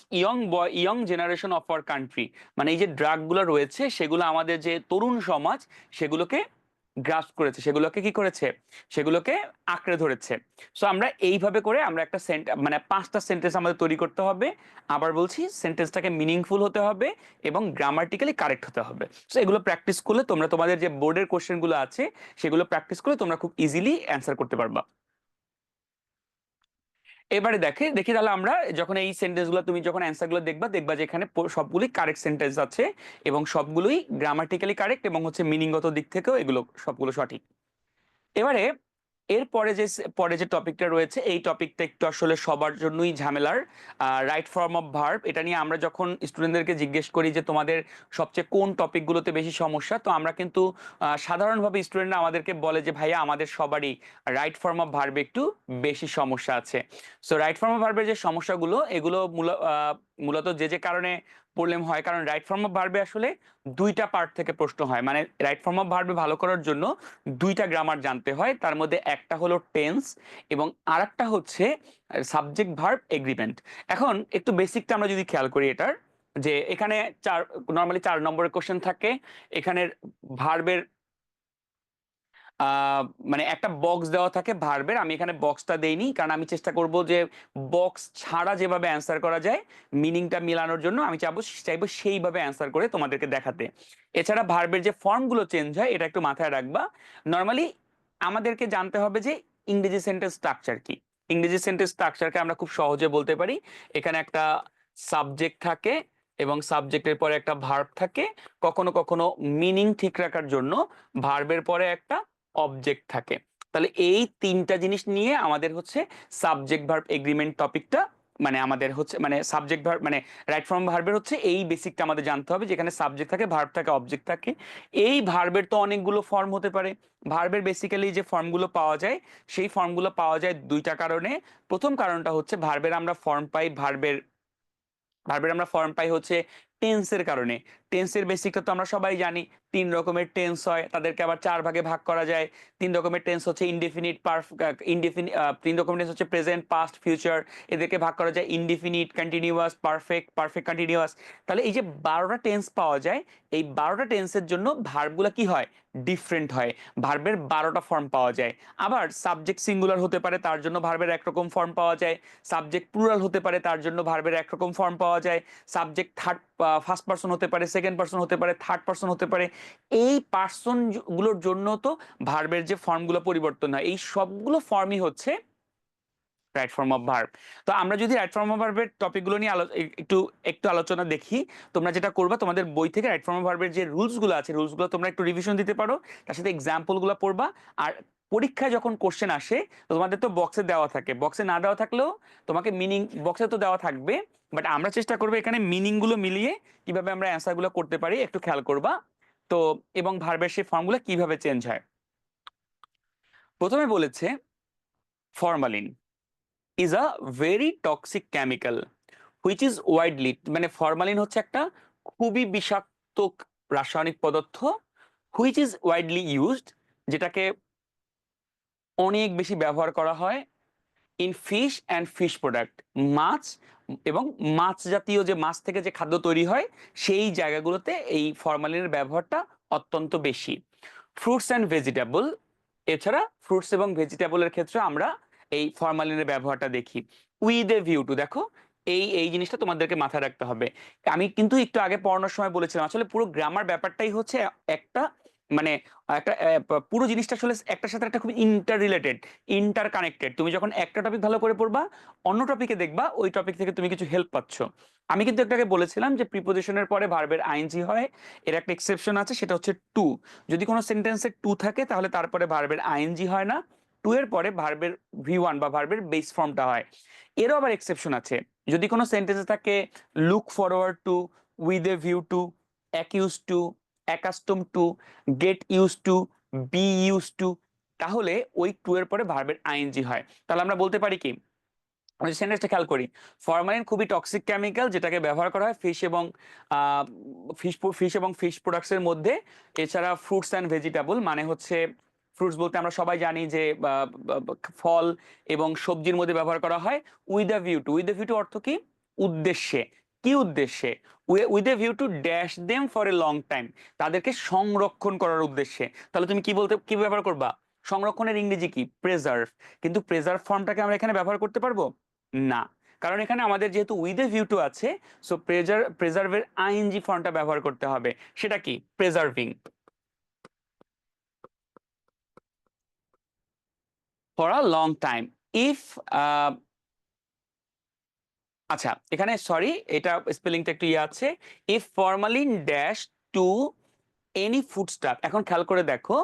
young generation of our country. মানে এই যে ড্রাগ গুলো রয়েছে সেগুলো আমাদের যে তরুণ সমাজ সেগুলোকে গ্রাস করেছে, সেগুলোকে কি করেছে? সেগুলোকে আঁকড়ে ধরেছে। সো আমরা এইভাবে করে আমরা একটা মানে 5টা সেন্টেন্স আমাদের তৈরি করতে হবে। আবার বলছি, সেন্টেন্সটাকে মিনিংফুল হতে হবে এবং গ্রামাটিক্যালি কারেক্ট হতে হবে। সো এগুলো প্র্যাকটিস করলে তোমরা তোমাদের যে বোর্ডের কোশ্চেন গুলো আছে সেগুলো প্র্যাকটিস করলে তোমরা খুব ইজিলি অ্যান্সার করতে পারবা। এবারে দেখি তাহলে আমরা যখন এই সেন্টেন্স গুলো তুমি যখন অ্যান্সার গুলো দেখবা, দেখবা যে এখানে সবগুলোই কারেক্ট সেন্টেন্স আছে এবং সবগুলোই গ্রামাটিক্যালি কারেক্ট এবং হচ্ছে মিনিংগত দিক থেকেও এগুলো সবগুলো সঠিক। এবারে এরপরে পরে যে টপিকটা রয়েছে, এই টপিকটা একটু আসলে সবার জন্যই ঝামেলার। রাইট ফর্ম অফ ভার্ব, এটা নিয়ে আমরা যখন স্টুডেন্টদেরকে জিজ্ঞেস করি যে তোমাদের সবচেয়ে কোন টপিকগুলোতে বেশি সমস্যা, তো আমরা কিন্তু সাধারণভাবে স্টুডেন্টরা আমাদেরকে বলে যে ভাইয়া আমাদের সবারই রাইট ফর্ম অফ ভার্বে একটু বেশি সমস্যা আছে। সো রাইট ফর্ম অফ ভার্বের যে সমস্যাগুলো এগুলো মূলত যে যে কারণে প্রবলেম হয়, কারণ রাইট ফর্ম অফ ভার্বে আসলে 2টা পার্ট থেকে প্রশ্ন হয়। মানে রাইট ফর্ম অফ ভার্বে ভালো করার জন্য 2টা গ্রামার জানতে হয়, তার মধ্যে একটা হলো টেন্স এবং আরেকটা হচ্ছে সাবজেক্ট ভার্ব এগ্রিমেন্ট। এখন একটু বেসিকটা আমরা যদি খেয়াল করি এটার, যে এখানে নর্মালি 4 নম্বরের কোশ্চেন থাকে। এখানের ভার্বের মানে একটা বক্স দেওয়া থাকে ভার্বের, আমি এখানে বক্সটা দেইনি কারণ আমি চেষ্টা করব যে বক্স ছাড়া যেভাবে অ্যান্সার করা যায় মিনিংটা মিলানোর জন্য আমি চাইবো সেইভাবে অ্যান্সার করে তোমাদেরকে দেখাতে। এছাড়া ভার্বের যে ফর্মগুলো চেঞ্জ হয় এটা একটু মাথায় রাখবা। নর্মালি আমাদেরকে জানতে হবে যে ইংরেজি সেন্টেন্স স্ট্রাকচার কি। ইংরেজি সেন্টেন্স স্ট্রাকচারকে আমরা খুব সহজে বলতে পারি, এখানে একটা সাবজেক্ট থাকে এবং সাবজেক্টের পরে একটা ভার্ব থাকে, কখনো কখনো মিনিং ঠিক রাখার জন্য ভার্বের পরে একটা অবজেক্ট থাকে। তাহলে এই তিনটা জিনিস নিয়ে আমাদের হচ্ছে সাবজেক্ট ভার্ব এগ্রিমেন্ট টপিকটা, মানে আমাদের হচ্ছে মানে সাবজেক্ট ভার্ব মানে রাইট ফর্ম ভার্বের হচ্ছে এই বেসিকটা আমাদের জানতে হবে, যেখানে সাবজেক্ট থাকে, ভার্ব থাকে, অবজেক্ট থাকে। এই ভার্বের তো অনেকগুলো ফর্ম হতে পারে। ভার্বের বেসিক্যালি যে ফর্মগুলো পাওয়া যায় সেই ফর্মগুলো পাওয়া যায় দুইটা কারণে। প্রথম কারণটা হচ্ছে ভার্বের আমরা ফর্ম পাই হচ্ছে টেন্সের কারণে। টেন্সের বেসিকটা তো আমরা সবাই জানি, তিন রকমের টেন্স হয়, তাদেরকে আবার চার ভাগে ভাগ করা যায়। তিন রকমের টেন্স হচ্ছে তিন রকমের টেন্স হচ্ছে প্রেজেন্ট, পাস্ট, ফিউচার। এদেরকে ভাগ করা যায় indefinite, continuous, perfect, perfect continuous. তাহলে এই যে 12টা টেন্স পাওয়া যায়, এই 12টা টেন্সের জন্য ভার্বগুলো কি হয়, ডিফারেন্ট হয়। ভার্বের 12টা ফর্ম পাওয়া যায়। আবার সাবজেক্ট সিঙ্গুলার হতে পারে, তার জন্য ভার্বের একরকম ফর্ম পাওয়া যায়। সাবজেক্ট প্লুরাল হতে পারে, তার জন্য ভার্বের একরকম ফর্ম পাওয়া যায়। সাবজেক্ট ফার্স্ট পার্সন হতে পারে, সেকেন্ড পার্সন হতে পারে, থার্ড পার্সন হতে পারে। এই পার্সন গুলোর জন্য তো ভার্বের যে ফর্মগুলো পরিবর্তন হয়, এই সবগুলো ফর্মই হচ্ছে রাইট ফর্ম অফ ভার্ব। তো আমরা যদি রাইট ফর্ম অফ ভার্বের টপিকগুলো নিয়ে একটু একটু আলোচনা দেখি, তোমরা যেটা করবা তোমাদের বই থেকে রাইট ফর্ম অফ ভার্বের যে রুলসগুলো আছে রুলসগুলো তোমরা একটু রিভিশন দিতে পারো, তার সাথে এক্সাম্পলগুলো পড়বা। আর পরীক্ষায় যখন কোশ্চেন আসে তো তোমাদের তো বক্সে দেওয়া থাকে, বক্সে না দেওয়া থাকলেও তোমাকে মিনিং বক্সে তো দেওয়া থাকবে, বাট আমরা চেষ্টা করবো এখানে মিনিং গুলো মিলিয়ে কিভাবে আমরা অ্যান্সার গুলো করতে পারি একটু খেয়াল করবা। তো এবং ভার্বের সেই ফর্মগুলো কিভাবে চেঞ্জ হয়। প্রথমে বলেছে formalin is a very toxic chemical which is widely, মানে ফরমালিন হচ্ছে একটা খুবই বিষাক্ত রাসায়নিক পদার্থ, হুইচ ইজ ওয়াইডলি ইউজড, যেটাকে অনেক বেশি ব্যবহার করা হয় in fish and fish product, মাছ এবং মাছ জাতীয় যে মাছ থেকে যে খাদ্য তৈরি হয় সেই জায়গাগুলোতে এই ফরমালিনের ব্যবহারটা অত্যন্ত বেশি। ফ্রুটস অ্যান্ড ভেজিটেবল, এছাড়া ফ্রুটস এবং ভেজিটেবলের ক্ষেত্রে আমরা এই ফরমালিনের ব্যবহারটা দেখি। উইথ এ ভিউ টু, দেখো এই এই জিনিসটা তোমাদেরকে মাথায় রাখতে হবে। আমি কিন্তু একটু আগে পড়ানোর সময় বলেছিলাম আসলে পুরো গ্রামার ব্যাপারটাই হচ্ছে একটা মানে একটা পুরো জিনিসটা আসলে একটার সাথে একটা খুব ইন্টার রিলেটেড, ইন্টার কানেক্টেড। তুমি যখন একটা টপিক ভালো করে পড়বা অন্য টপিকে দেখবা ওই টপিক থেকে তুমি কিছু হেল্প পাচ্ছ। আমি কিন্তু একটাকে বলেছিলাম যে প্রিপোজিশনের পরে ভার্বের আইএনজি হয়, এর একটা এক্সেপশন আছে, সেটা হচ্ছে টু। যদি কোনো সেন্টেন্সে টু থাকে তাহলে তারপরে ভার্বের আইএনজি হয় না, টু এর পরে ভার্বের ভি1 বা ভার্বের বেস ফর্মটা হয়। এরও আবার এক্সেপশন আছে, যদি কোনো সেন্টেন্সে থাকে look forward to, with a view to, accuse to, accustom to, get use to, be use to, তাহলে ওই টু এর পরে ভার্বের আইএনজি হয়। তাহলে আমরা বলতে পারি কি, আমরা সেন্টেন্সটা খেয়াল করি, ফরমালিন খুবই টক্সিক কেমিক্যাল যেটাকে ব্যবহার করা হয় ফিশ এবং ফিশ প্রোডাক্টস এর মধ্যে। এছাড়া ফ্রুটস অ্যান্ড ভেজিটেবল মানে হচ্ছে ফ্রুটস বলতে আমরা সবাই জানি যে ফল এবং সবজির মধ্যে ব্যবহার করা হয়। With a view to, with a view to অর্থ কি, উদ্দেশ্যে। কি উদ্দেশ্যে, with a view to dash them for a long time, তাদেরকে সংরক্ষণ করার উদ্দেশ্যে। তাহলে তুমি কি ব্যবহার করবা, সংরক্ষণের ইংরেজি কি, প্রেজার্ভ। কিন্তু প্রেজার্ভ ফর্মটাকে আমরা এখানে ব্যবহার করতে পারবো না, কারণ এখানে আমাদের যেহেতু উইথ এ ভিউ টু আছে, সো প্রেজার্ভের আইএনজি ফর্মটা ব্যবহার করতে হবে। সেটা কি, preserving for a long time. If আচ্ছা এখানে সরি, এটা স্পেলিংটা একটু ইয়ে আছে। If formalin dash to any foodstuff, এখন খেয়াল করে দেখো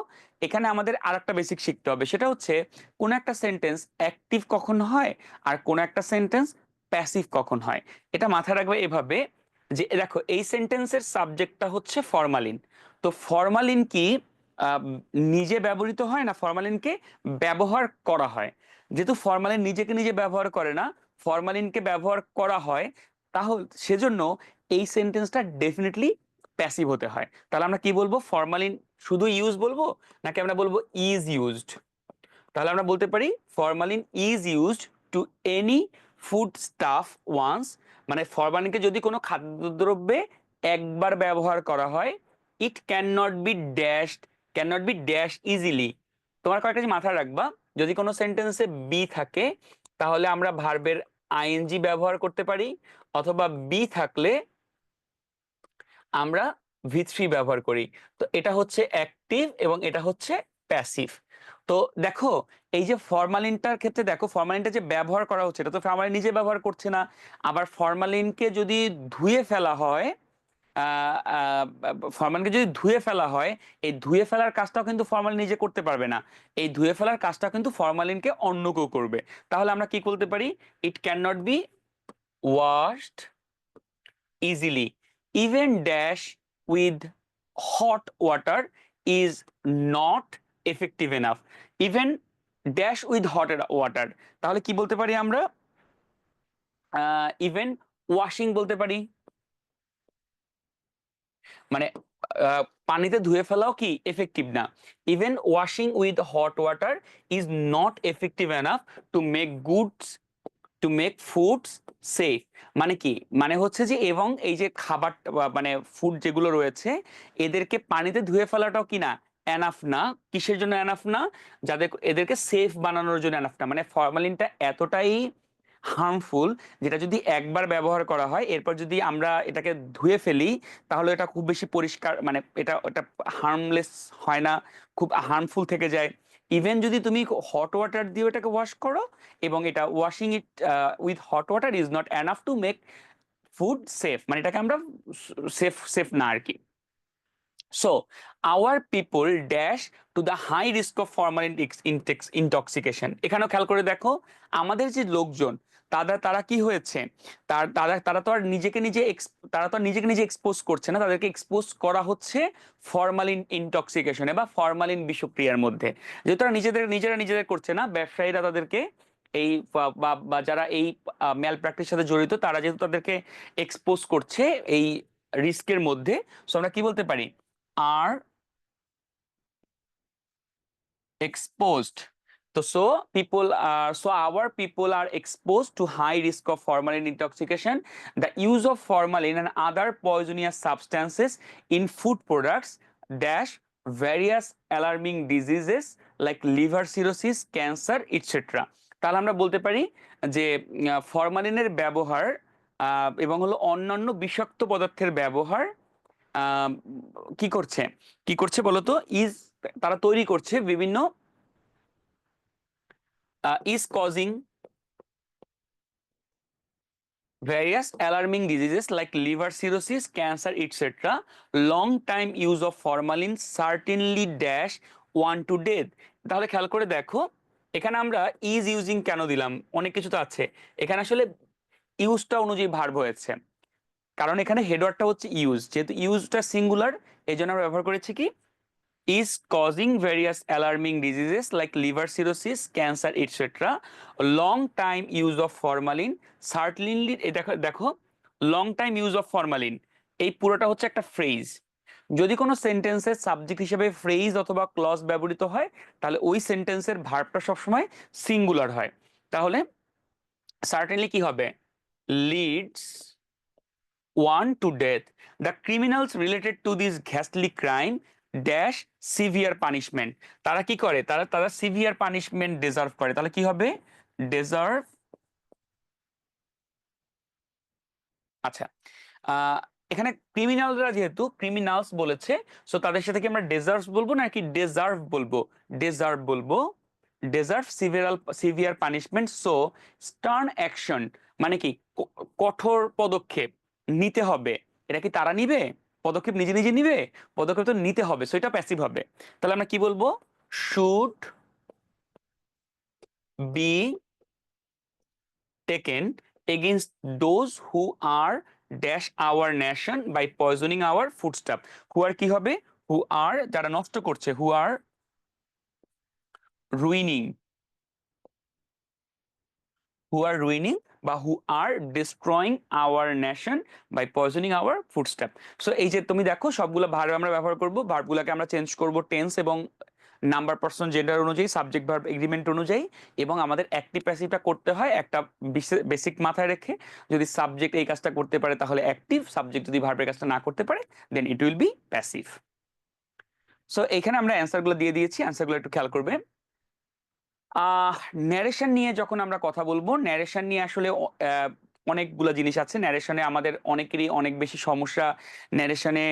এখানে আমাদের আর একটা বেসিক শিখতে হবে, সেটা হচ্ছে কোন একটা সেন্টেন্স অ্যাক্টিভ কখন হয় আর কোন একটা সেন্টেন্স প্যাসিভ কখন হয়। এটা মাথায় রাখবে এভাবে যে দেখো এই সেন্টেন্সের সাবজেক্টটা হচ্ছে ফরমালিন, তো ফরমালিন কি আহ, নিজে ব্যবহৃত হয় না ফরমালিনকে ব্যবহার করা হয়। যেহেতু ফরমালিন নিজেকে নিজে ব্যবহার করে না, ফরমালিনকে ব্যবহার করা হয়, তাহলে সেজন্য এই সেন্টেন্সটা ডেফিনেটলি প্যাসিভ হতে হয়। তাহলে আমরা কি বলবো, ফরমালিন শুধু ইউজ বলবো নাকি আমরা বলবো ইজ ইউজড। তাহলে আমরা বলতে পারি formalin is used to any food stuff once, মানে ফরমালিনকে যদি কোনো খাদ্যদ্রব্যে একবার ব্যবহার করা হয়, it can not be dashed, can not be dash easily, তোমার কয়েকটা জিনিস মাথায় রাখবা, যদি কোনো সেন্টেন্সে বি থাকে তাহলে আমরা ভার্বের আইএনজি ব্যবহার করতে পারি, অথবা বি থাকলে আমরা ভি3 ব্যবহার করি। তো এটা হচ্ছে অ্যাক্টিভ এবং এটা হচ্ছে প্যাসিভ। তো দেখো এই যে ফরমালিনটার ক্ষেত্রে দেখো, ফরমালিনটা যে ব্যবহার করা হচ্ছে এটা তো ফরমালিন নিজে ব্যবহার করছে না। আবার ফরমালিনকে যদি ধুয়ে ফেলা হয়, ফরমালিনকে যদি ধুয়ে ফেলা হয়, এই ধুয়ে ফেলার কাজটাও কিন্তু ফরমালিন নিজে করতে পারবে না। এই ধুয়ে ফেলার কাজটা কিন্তু ফরমালিনকে অন্য কেউ করবে। তাহলে আমরা কি বলতে পারি? ইট can not B washed easily. Even dash with hot water is not effective enough. Even dash with hot water, তাহলে কি বলতে পারি আমরা? ইভেন ওয়াশিং বলতে পারি, মানে পানিতে ধুয়ে ফেলাও কি এফেক্টিভ না। Even washing with hot water is not effective enough to make goods, to make foods safe. মানে কি, মানে হচ্ছে যে এবং এই যে খাবার মানে ফুড যেগুলো রয়েছে এদেরকে পানিতে ধুয়ে ফেলাটাও কি না, এনাফ না। কিসের জন্য এনাফ না? যাদের এদেরকে সেফ বানানোর জন্য এনাফ না। মানে ফরমালিনটা এতটাই হার্মফুল, যেটা যদি একবার ব্যবহার করা হয় এরপর যদি আমরা এটাকে ধুয়ে ফেলি তাহলে এটা খুব বেশি পরিষ্কার, মানে এটা হার্মলেস হয় না, খুব হার্মফুল থেকে যায়। ইভেন যদি তুমি হট ওয়াটার দিয়ে এটাকে ওয়াশ করো, এবং এটা washing it with hot water is not enough to make food safe, মানে এটাকে আমরা সেফ সেফ না আর কি। So our people dash to the high risk of formalin intoxication. এখানেও খেয়াল করে দেখো, আমাদের যে লোকজন তারা কি হয়েছে, তারা তারা তো আর নিজেকে নিজে তারা তো আর নিজেকে নিজে এক্সপোজ করছে না, তাদেরকে এক্সপোজ করা হচ্ছে ফরমালিন ইনটক্সিকেশনে বা ফরমালিন বিষক্রিয়ার মধ্যে। যেহেতু তারা নিজেরা নিজেদের করছে না, ব্যবসায়ীরা তাদেরকে এই বা যারা এই ম্যাল প্র্যাকটিসের সাথে জড়িত তারা যেহেতু তাদেরকে এক্সপোজ করছে এই রিস্কের মধ্যে, সো আমরা কি বলতে পারি? are exposed. So our people are exposed to high risk of formalin intoxication. The use of formalin and other poisonous substances in food products dash various alarming diseases like liver cirrhosis, cancer, etc. তাহলে আমরা বলতে পারি যে ফরমালিনের ব্যবহার এবং হলো অন্যান্য বিষাক্ত পদার্থের ব্যবহার আহ, কি করছে, কি করছে বলতো? তারা তৈরি করছে বিভিন্ন is causing various alarming diseases like liver cirrhosis, cancer, etc. Long time use of formalin certainly dash one to death. তাহলে খেয়াল করে দেখো, এখানে আমরা ইজ ইউজিং কেন দিলাম? অনেক কিছু তো আছে এখানে, আসলে ইউজটা অনুযায়ী ভার্ব হয়েছে, কারণ এখানে হেডওয়ার্ডটা হচ্ছে ইউজ, যেহেতু ইউজটা সিঙ্গুলার এই জন্য আমরা ব্যবহার করেছি কি is causing various alarming diseases like liver cirrhosis, cancer, etc. Long time use of formalin certainly, দেখো দেখো long time use of formalin, এই পুরোটা হচ্ছে একটা ফ্রেজ। যদি কোনো সেন্টেন্সের সাবজেক্ট হিসেবে ফ্রেজ অথবা ক্লজ ব্যবহৃত হয় তাহলে ওই সেন্টেন্সের ভার্বটা সবসময় সিঙ্গুলার হয়। তাহলে সার্টেনলি কি হবে? Leads one to death. The criminals related to this ghastly crime dash severe punishment. তারা কি করে? তারা তারা সিভিয়ার পানিশমেন্ট ডিজার্ভ করে। তাহলে কি হবে? ডিজার্ভ। আচ্ছা, আহ এখানে ক্রিমিনালরা যেহেতু ক্রিমিনালস বলেছে, সো তাদের সাথে কি আমরা ডিজার্ভ বলবো নাকি ডিজার্ভ বলবো? ডিজার্ভ বলবো। Deserve severe punishment. So stern action মানে কি, কঠোর পদক্ষেপ নিতে হবে। এটা কি তারা নিবে? পদক্ষেপ নিজে নিজে নিবে? পদক্ষেপ তো নিতে হবে, সো এটা প্যাসিভ হবে। তাহলে আমরা কি বলবো? Should be taken against those who are dash our nation by poisoning our foodstuff. who are কি হবে? who are যারা নষ্ট করছে, who are ruining, who are ruining বা who are destroying our nation by poisoning our foodstuff. So এই যে তুমি দেখো সবগুলো ভার্ব আমরা ব্যবহার করব, ভার্বগুলোকে আমরা চেঞ্জ করব টেন্স এবং নাম্বার পার্সন জেন্ডার অনুযায়ী, সাবজেক্ট ভার্ব এগ্রিমেন্ট অনুযায়ী, এবং আমাদের অ্যাক্টিভ প্যাসিভটা করতে হয় একটা বেসিক মাথায় রেখে। যদি সাবজেক্ট এই কাজটা করতে পারে তাহলে অ্যাক্টিভ, সাবজেক্ট যদি ভার্বের কাজটা না করতে পারে then it will be passive. So এখানে আমরা অ্যান্সারগুলো দিয়ে দিয়েছি, অ্যান্সারগুলো একটু খেয়াল করবে। ন্যারেশন নিয়ে যখন আমরা কথা বলবো, ন্যারেশন নিয়ে আসলে অনেকগুলো জিনিস আছে। ন্যারেশনে আমাদের অনেকেরই অনেক বেশি সমস্যা। ন্যারেশনে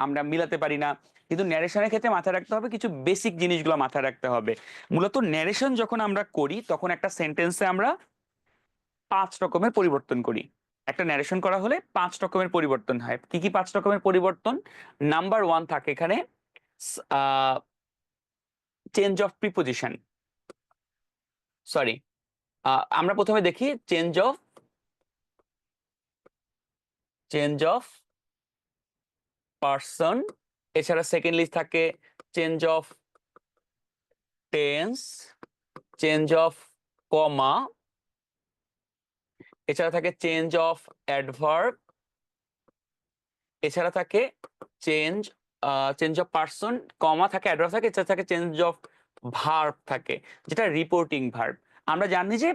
আমরা মিলাতে পারি না। কিন্তু ন্যারেশনের ক্ষেত্রে মাথায় রাখতে হবে কিছু বেসিক জিনিসগুলো মাথায় রাখতে হবে। মূলত ন্যারেশন যখন আমরা করি তখন একটা সেন্টেন্সে আমরা 5 রকমের পরিবর্তন করি। একটা ন্যারেশন করা হলে 5 রকমের পরিবর্তন হয়। কি কি 5 রকমের পরিবর্তন? নাম্বার 1 থাকে এখানে চেঞ্জ অফ প্রিপোজিশন। সরি, আমরা প্রথমে দেখি চেঞ্জ অফ পার্সন। এছাড়া সেকেন্ডলি থাকে change of tense, change of কমা, এছাড়া থাকে চেঞ্জ অফ অ্যাডভার্ব, এছাড়া থাকে চেঞ্জ চেঞ্জ অফ পার্সন, কমা থাকে, অ্যাডভার্ব থাকে, এছাড়া থাকে চেঞ্জ অফ ভার্ব থাকে, যেটা রিপোর্টিং ভার্ব। আমরা জানি যে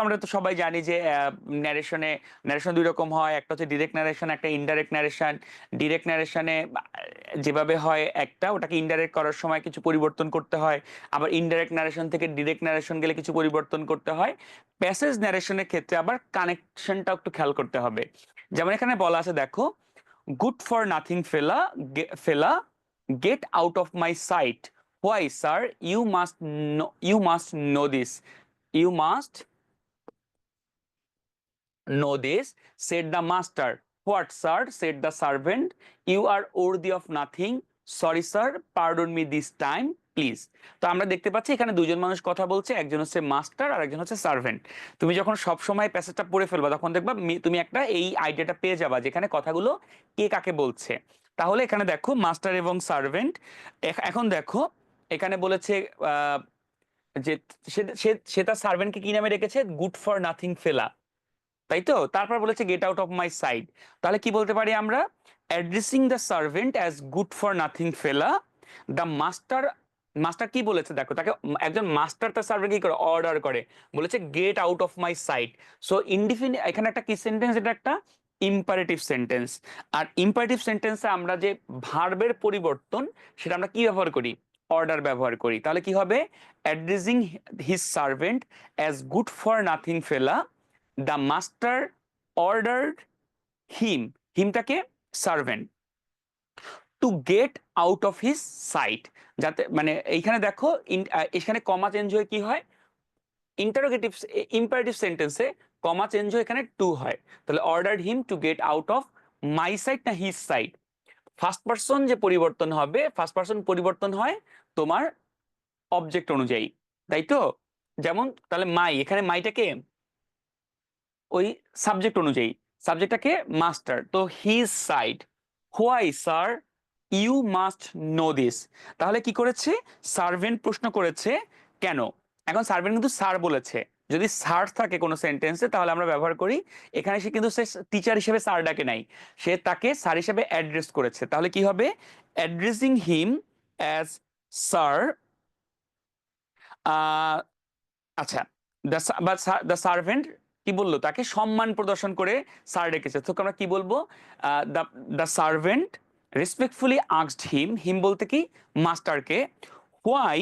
আমরা তো সবাই জানি যে ন্যারেশন 2 রকম হয়। একটা হচ্ছে ডিরেক্ট ন্যারেশন, একটা ইনডাইরেক্ট ন্যারেশন। ডিরেক্ট ন্যারেশনে যেভাবে হয় একটা, ওটাকে ইনডাইরেক্ট করার সময় কিছু পরিবর্তন করতে হয়। আবার ইনডাইরেক্ট ন্যারেশন থেকে ডিরেক্ট ন্যারেশন গেলে কিছু পরিবর্তন করতে হয়। প্যাসেজ ন্যারেশনের ক্ষেত্রে আবার কানেকশনটা একটু খেয়াল করতে হবে। যেমন এখানে বলা আছে, দেখো, good for nothing fella, get out of my sight. Why, sir? You must know this. You must know this, said the master. What, sir? Said the servant. You are worthy of nothing. Sorry, sir. Pardon me this time, please. তো আমরা দেখতে পাচ্ছি এখানে দুজন মানুষ কথা বলছে, একজন হচ্ছে মাস্টার আর একজন হচ্ছে সার্ভেন্ট। তুমি যখন সব সময় প্যাসেজটা পড়ে ফেলবা তখন দেখবা তুমি একটা এই আইডিয়াটা পেয়ে যাবা যেখানে কথাগুলো কে কাকে বলছে। তাহলে এখানে দেখো মাস্টার এবং সার্ভেন্ট। এখন দেখো এখানে বলেছে যে সে সে সে তার সার্ভেন্টকে কি নামে রেখেছে? গুড ফর নাথিং ফেলা, তাই তো। তারপর বলেছে get out of my side. তাহলে কি বলতে পারি আমরা? Addressing the servant as good for nothing ফেলা, দ্য মাস্টার। মাস্টার কি বলেছে দেখো, তাকে একজন মাস্টার তার সার্ভেন্ট কি করে? অর্ডার করে, বলেছে get out of my sight. So indefinite এখানে একটা কি সেন্টেন্স? এটা একটা ইম্পারেটিভ সেন্টেন্স। আর ইম্পারেটিভ সেন্টেন্সে আমরা যে ভার্বের পরিবর্তন, সেটা আমরা কি ব্যবহার করি? অর্ডার ব্যবহার করি। তাহলে কি হবে? Addressing his servant as good for nothing ফেলা, দ্য মাস্টার অর্ডার্ড হিমটাকে servant to get out of his sight. যাতে মানে এইখানে দেখো এখানে কমা চেঞ্জ হয়ে কি হয়? ইন্টারোগেটিভ ইম্পারেটিভ সেন্টেন্সে কমা চেঞ্জ হয়ে এখানে টু হয়। তাহলে ordered him to get out of my sight না হিজ সাইট। ফার্স্ট পার্সন যে পরিবর্তন হবে, ফার্স্ট পার্সন পরিবর্তন হয় তোমার অবজেক্ট অনুযায়ী, তাই তো। যেমন তাহলে মাই, এখানে মাইটাকে ওই সাবজেক্ট অনুযায়ী, সাবজেক্টটাকে মাস্টার, তো his sight. Why, sir? You must know this. তাহলে কি করেছে? সার্ভেন্ট প্রশ্ন করেছে কেন। এখন সার্ভেন্ট কিন্তু স্যার বলেছে। যদি স্যার থাকে কোনো সেন্টেন্সে তাহলে আমরা ব্যবহার করি। এখানে সে কিন্তু সে টিচার হিসেবে স্যার ডাকে নাই, সে তাকে স্যার হিসেবে অ্যাড্রেস করেছে। তাহলে কি হবে? Addressing him as sir. আচ্ছা, দ্য সার্ভেন্ট কি বললো? তাকে সম্মান প্রদর্শন করে স্যার ডেকেছে। তো আমরা কি বলবো? The the servant respectfully asked him বলতে কি? মাস্টারকে। Why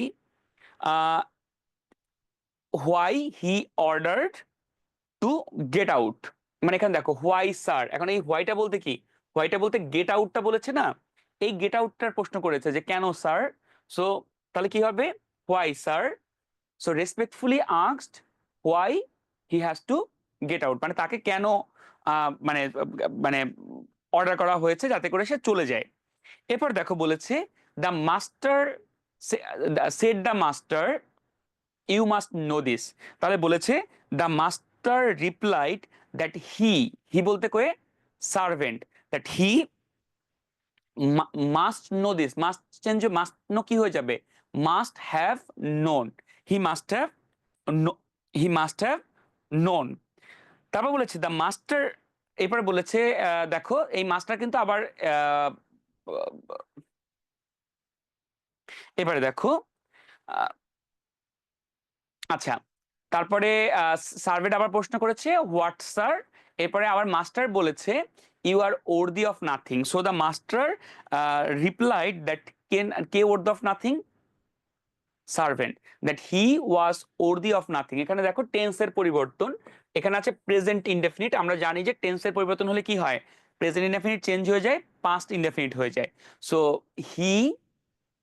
why he ordered to get out. মানে এখানে দেখো হোয়াই স্যার, এখন এই হোয়াইটা বলতে কি? হোয়াইটা বলতে গেট আউটটা বলেছে না, এই গেট আউটটার প্রশ্ন করেছে যে কেন স্যার। সো তাহলে কি হবে? Why sir. So respectfully asked why he has to get out, মানে তাকে কেন মানে মানে অর্ডার করা হয়েছে যাতে করে সে চলে যায়। এরপর দেখো বলেছে the master said the master you must know this. তাহলে বলেছে the master replied that he বলতে কয়ে servant, that he must know this. Must change, must know কি হয়ে যাবে? Must have known. He must have he must have known. তারপর বলেছে দ্য মাস্টার। এরপরে বলেছে দেখো এই মাস্টার কিন্তু আবার এবারে দেখো আচ্ছা, তারপরে সার্ভেন্ট আবার প্রশ্ন করেছে হোয়াট স্যার। এরপরে আবার মাস্টার বলেছে you are worthy of nothing. So the master replied that কে worthy of nothing? Servant, that he was worthy of nothing. এখানে দেখো টেন্সের পরিবর্তন, এখানে আছে প্রেজেন্ট ইনডেফিনিট। আমরা জানি যে টেন্সের পরিবর্তন হলে কি হয়, প্রেজেন্ট ইনডেফিনিট চেঞ্জ হয়ে যায়, পাস্ট ইনডেফিনিট হয়ে যায়। So he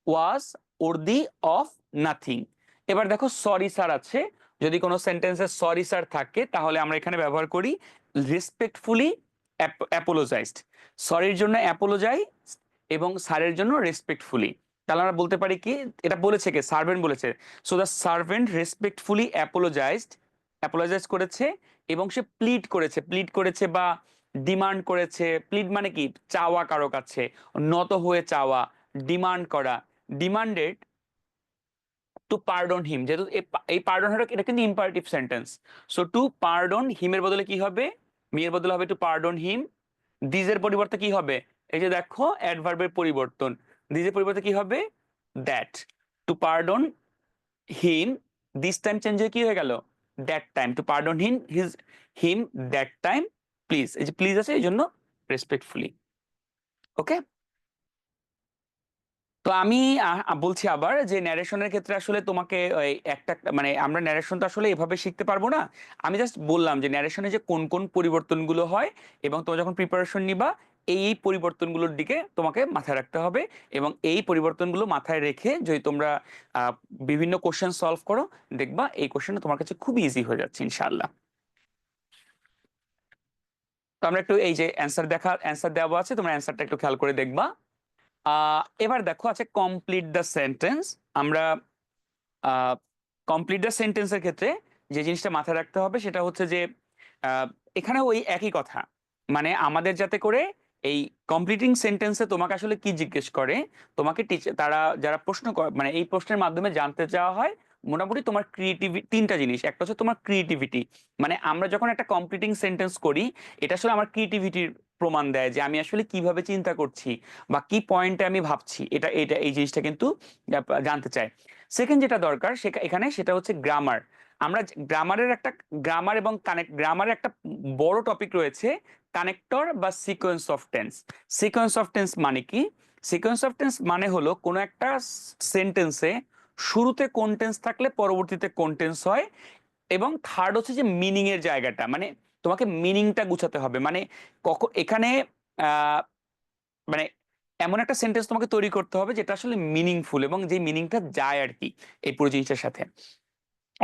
was worthy of nothing. এবার দেখো সরি স্যার আছে, যদি কোনো সেন্টেন্সে সরি স্যার থাকে তাহলে আমরা এখানে ব্যবহার করি রেসপেক্টফুলি অ্যাপোলোজাইজড। সরির জন্য অ্যাপোলোজাইজ এবং স্যারের জন্য রেসপেক্টফুলি। তাহলে আমরা বলতে পারি কি, এটা বলেছে কে, সার্ভেন্ট বলেছে। So the servant respectfully apologised, apologise করেছে এবং সে প্লিড করেছে, প্লিড করেছে বা ডিমান্ড করেছে। প্লিড মানে কি, চাওয়া কারো কাছে, নত হয়ে চাওয়া, ডিমান্ড করা। ডিমান্ডেড টু পার্ডন হিম, যেহেতু এই পার্ডন এটা কিন্তু imperative sentence. So to pardon হিমের বদলে কি হবে, মি এর বদলে হবে টু পার্ডন হিম। দিজের পরিবর্তে কি হবে, এই যে দেখো অ্যাডভার্বের পরিবর্তন, দিজের পরিবর্তে কি হবে that. To pardon him, this time change হয়ে কি হয়ে গেল that time. To pardon him that time please, এই যে প্লিজ আছে এই জন্য রেসপেক্টফুলি। ওকে, তো আমি বলছি আবার যে ন্যারেশনের ক্ষেত্রে আসলে তোমাকে ওই একটা মানে আমরা ন্যারেশন তো আসলে এভাবে শিখতে পারবো না। আমি জাস্ট বললাম যে ন্যারেশনে যে কোন কোন পরিবর্তনগুলো হয়, এবং তোমরা যখন প্রিপারেশন নিবা এই পরিবর্তনগুলোর দিকে তোমাকে মাথায় রাখতে হবে। এবং এই পরিবর্তনগুলো মাথায় রেখে যদি তোমরা আহ, বিভিন্ন কোশ্চেন সলভ করো, দেখবা এই কোশ্চেনটা তোমার কাছে খুব ইজি হয়ে যাচ্ছে ইনশাআল্লাহ। তো আমরা একটু এই যে অ্যান্সার দেওয়া আছে, তোমরা অ্যান্সারটা একটু খেয়াল করে দেখবা। এবার দেখো আছে কমপ্লিট দ্য সেন্টেন্স। আমরা কমপ্লিট দ্য সেন্টেন্সের ক্ষেত্রে যে জিনিসটা মাথায় রাখতে হবে সেটা হচ্ছে যে এখানে ওই একই কথা, মানে আমাদের যাতে করে এই কমপ্লিটিং সেন্টেন্সে তোমাকে আসলে কি জিজ্ঞেস করে, তোমাকে টিচার তারা যারা প্রশ্ন করে মানে এই প্রশ্নের মাধ্যমে জানতে চাওয়া হয় মোটামুটি তোমার ক্রিয়েটিভিটি। তিনটা জিনিস, একটা হচ্ছে তোমার ক্রিয়েটিভিটি, মানে আমরা যখন একটা কমপ্লিটিং সেন্টেন্স করি এটা আসলে আমার ক্রিয়েটিভিটির প্রমাণ দেয় যে আমি আসলে কিভাবে চিন্তা করছি বা কি পয়েন্টে আমি ভাবছি, এটা এটা এই জিনিসটা কিন্তু জানতে চায়। সেকেন্ড যেটা দরকার এখানে সেটা হচ্ছে গ্রামার। আমরা গ্রামারের একটা গ্রামার এবং কানেক্ট গ্রামারের একটা বড় টপিক রয়েছে কানেক্টর বা sequence of tense. Sequence of tense মানে কি, সিকোয়েন্স অফ টেন্স মানে হলো কোনো একটা সেন্টেন্সে শুরুতে কোন টেন্স থাকলে পরবর্তীতে কোন টেন্স হয়। এবং থার্ড হচ্ছে যে মিনিং এর জায়গাটা, মানে তোমাকে মিনিংটা গুছাতে হবে, মানে কখন এখানে আহ মানে এমন একটা সেন্টেন্স তোমাকে তৈরি করতে হবে যেটা আসলে মিনিংফুল এবং যে মিনিংটা যায় আর কি এই পুরো জিনিসটার সাথে।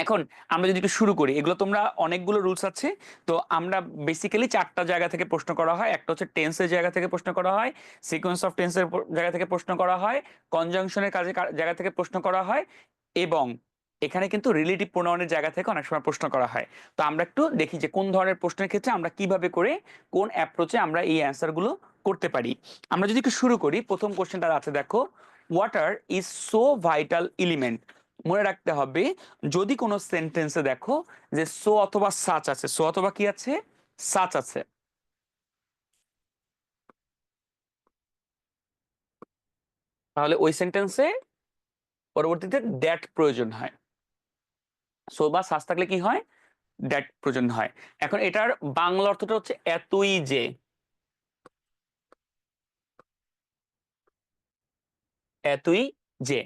এখন আমরা যদি একটু শুরু করি, এগুলো তোমরা অনেকগুলো রুলস আছে। তো আমরা বেসিক্যালি চারটা জায়গা থেকে প্রশ্ন করা হয়, একটা হচ্ছে টেন্সের জায়গা থেকে প্রশ্ন করা হয়, সিকোয়েন্স অফ টেন্সের জায়গা থেকে প্রশ্ন করা হয়, কনজাংশনের জায়গা থেকে প্রশ্ন করা হয়, এবং এখানে কিন্তু রিলেটিভ প্রোনাউনের জায়গা থেকে অনেক সময় প্রশ্ন করা হয়। তো আমরা একটু দেখি যে কোন ধরনের প্রশ্নের ক্ষেত্রে আমরা কিভাবে করে কোন অ্যাপ্রোচে আমরা এই অ্যান্সারগুলো করতে পারি। আমরা যদি একটু শুরু করি, প্রথম কোশ্চেনটা আছে দেখো, water is so vital element. মনে রাখতে হবে যদি কোনো সেন্টেন্সে দেখো যে সো অথবা সাচ আছে, সো অথবা কি আছে, সাচ আছে, তাহলে ওই সেন্টেন্সে পরবর্তীতে দ্যাট প্রয়োজন হয়। সো বা সাচ থাকলে কি হয়, দ্যাট প্রয়োজন হয়। এখন এটার বাংলা অর্থটা হচ্ছে এতই যে, এতই যে।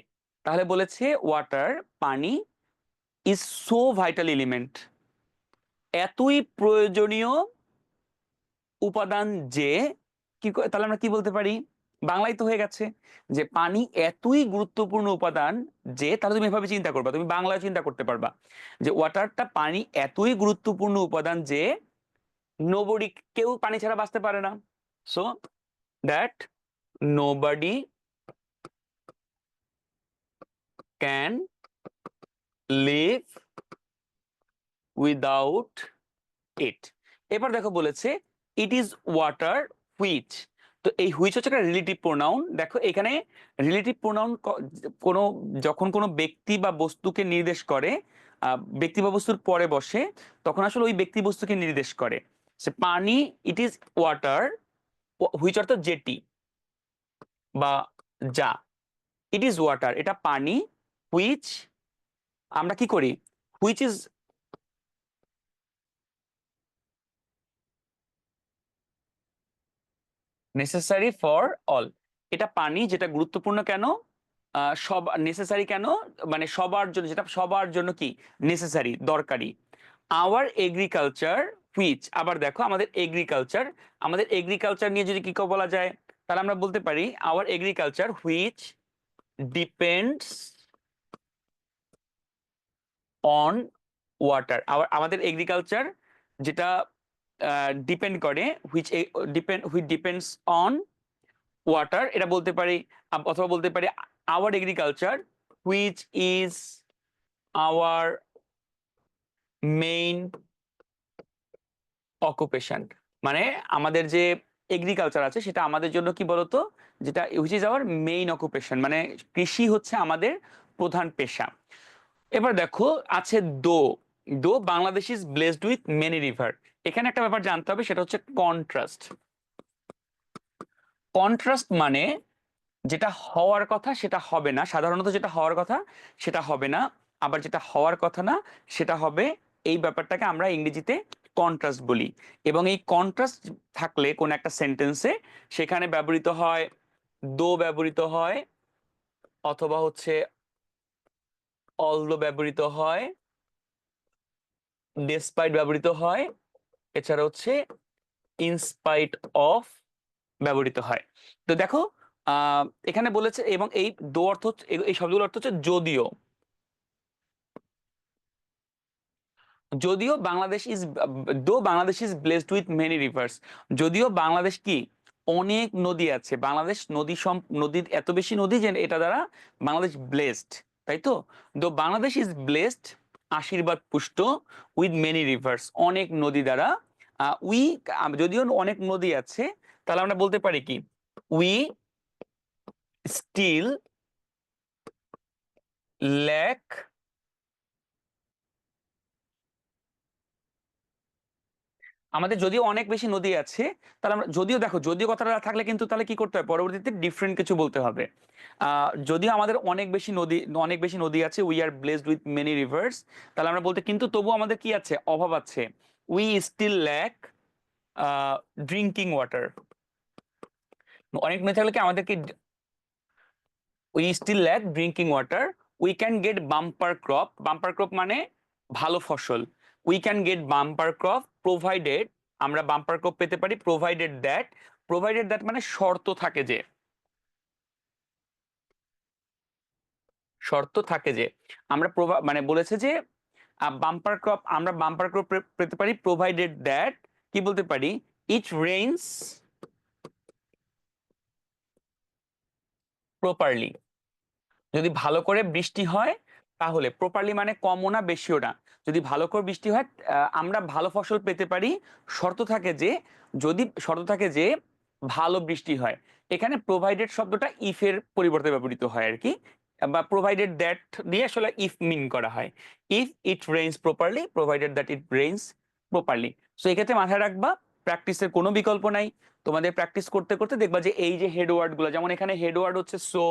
তাহলে বলেছে ওয়াটার পানি ইজ সো ভাইটাল এলিমেন্ট, এতই প্রয়োজনীয় উপাদান যে, তাহলে আমরা কি বলতে পারি, বাংলায় তো হয়ে গেছে যে পানি এতই গুরুত্বপূর্ণ উপাদান যে, তাহলে তুমি এভাবে চিন্তা করবা, তুমি বাংলায় চিন্তা করতে পারবা যে ওয়াটারটা পানি এতই গুরুত্বপূর্ণ উপাদান যে নোবডি, কেউ পানি ছাড়া বাঁচতে পারে না। So that nobody can live without it. এবার দেখো বলেছে ইট ইজ ওয়াটার হুইচ। তো এই হুইচ হচ্ছে একটা রিলেটিভ প্রোনাউন। দেখো এখানে রিলেটিভ প্রোনাউন কোনো যখন কোনো ব্যক্তি বা বস্তুকে নির্দেশ করে, ব্যক্তি বা বস্তুর পরে বসে, তখন আসলে ওই ব্যক্তি বস্তুকে নির্দেশ করে। সে পানি, ইট ইজ ওয়াটার, হুইচ অর্থাৎ যেটি বা যা, ইট ইজ ওয়াটার এটা পানি, হুইচ আমরা কি করি, which is necessary for all, এটা পানি যেটা গুরুত্বপূর্ণ কেন, সব নেসেসারি কেন, মানে সবার জন্য, যেটা সবার জন্য কি নেসেসারি, দরকারি। আওয়ার এগ্রিকালচার হুইচ, আবার দেখো আমাদের এগ্রিকালচার নিয়ে যদি কি বলা যায়, তাহলে আমরা বলতে পারি hour agriculture which depends on water. আমাদের এগ্রিকালচার যেটা ডিপেন্ড করে, হুইচ ডিপেন্ডস অন ওয়াটার, এটা বলতে পারি। অথবা বলতে পারি hour agriculture which is our main occupation. মানে আমাদের যে এগ্রিকালচার আছে সেটা আমাদের জন্য কি বলতো, যেটা which is our main occupation, মানে কৃষি হচ্ছে আমাদের প্রধান পেশা। এবার দেখো আছে দো, Bangladesh is blessed with many river. এখানে একটা ব্যাপার জানতে হবে, সেটা হচ্ছে কন্ট্রাস্ট। কন্ট্রাস্ট মানে যেটা হওয়ার কথা সেটা হবে না, সাধারণত যেটা হওয়ার কথা সেটা হবে না, আবার যেটা হওয়ার কথা না সেটা হবে। এই ব্যাপারটাকে আমরা ইংরেজিতে কন্ট্রাস্ট বলি। এবং এই কন্ট্রাস্ট থাকলে কোন একটা সেন্টেন্সে সেখানে ব্যবহৃত হয় দো, ব্যবহৃত হয়, অথবা হচ্ছে অলদো ব্যবহৃত হয়, ডেসপাইট ব্যবহৃত হয়, এছাড়া হচ্ছে ইনস্পাইট অফ ব্যবহৃত হয়। তো দেখো এখানে বলেছে, এবং এই দো অর্থ এই শব্দগুলোর অর্থ হচ্ছে যদিও। যদিও বাংলাদেশ ইজ দো Bangladesh is blessed with many reverse, যদিও বাংলাদেশ কি অনেক নদী আছে, বাংলাদেশ নদীর এত বেশি নদী যে এটা দ্বারা বাংলাদেশ ব্লেসড, তাই তো। দো বাংলাদেশ ইজ ব্লেসড, আশীর্বাদ পুষ্ট, উইথ মেনি রিভার্স, অনেক নদী দ্বারা। উই, যদিও অনেক নদী আছে, তাহলে আমরা বলতে পারি কি উই স্টিল ল্যাক, আমাদের যদিও অনেক বেশি নদী আছে, তাহলে আমরা যদিও, দেখো যদিও কথাটা থাকলে কিন্তু তাহলে কি করতে হবে, পরবর্তীতে ডিফারেন্ট কিছু বলতে হবে। যদিও আমাদের অনেক বেশি নদী আছে, we are blessed with many reverse, তাহলে আমরা বলতে, কিন্তু তবু আমাদের কি আছে, অভাব আছে, we still lack drinking water. অনেক নদী থাকলে কি আমাদেরকে, we still lack drinking water, we can get bumper crop, bumper crop মানে ভালো ফসল, we can get bumper crop provided, আমরা বাম্পার ক্রপ পেতে পারি প্রোভাইডেড দ্যাট মানে শর্ত থাকে যে, আমরা মানে বলেছে যে বাম্পার ক্রপ, আমরা বাম্পার ক্রপ পেতে পারি প্রোভাইডেড দ্যাট, কি বলতে পারি, ইট রেইনস প্রপারলি, যদি ভালো করে বৃষ্টি হয়, তাহলে প্রপারলি মানে কমও না বেশিও না, যদি ভালো করে বৃষ্টি হয় আমরা ভালো ফসল পেতে পারি। শর্ত থাকে যে ভালো বৃষ্টি হয়। এখানে প্রোভাইডেড শব্দটা ইফ এর পরিবর্তে ব্যবহৃত হয় আর কি, বা প্রোভাইডেড দ্যাট দিয়ে আসলে ইফ মিন করা হয়। If it rains properly, provided that it rains properly. So এক্ষেত্রে মাথায় রাখবা, প্র্যাকটিসের কোনো বিকল্প নাই। তোমাদের প্র্যাকটিস করতে করতে দেখবা যে এই যে হেড ওয়ার্ড গুলো, যেমন এখানে হেড ওয়ার্ড হচ্ছে সো,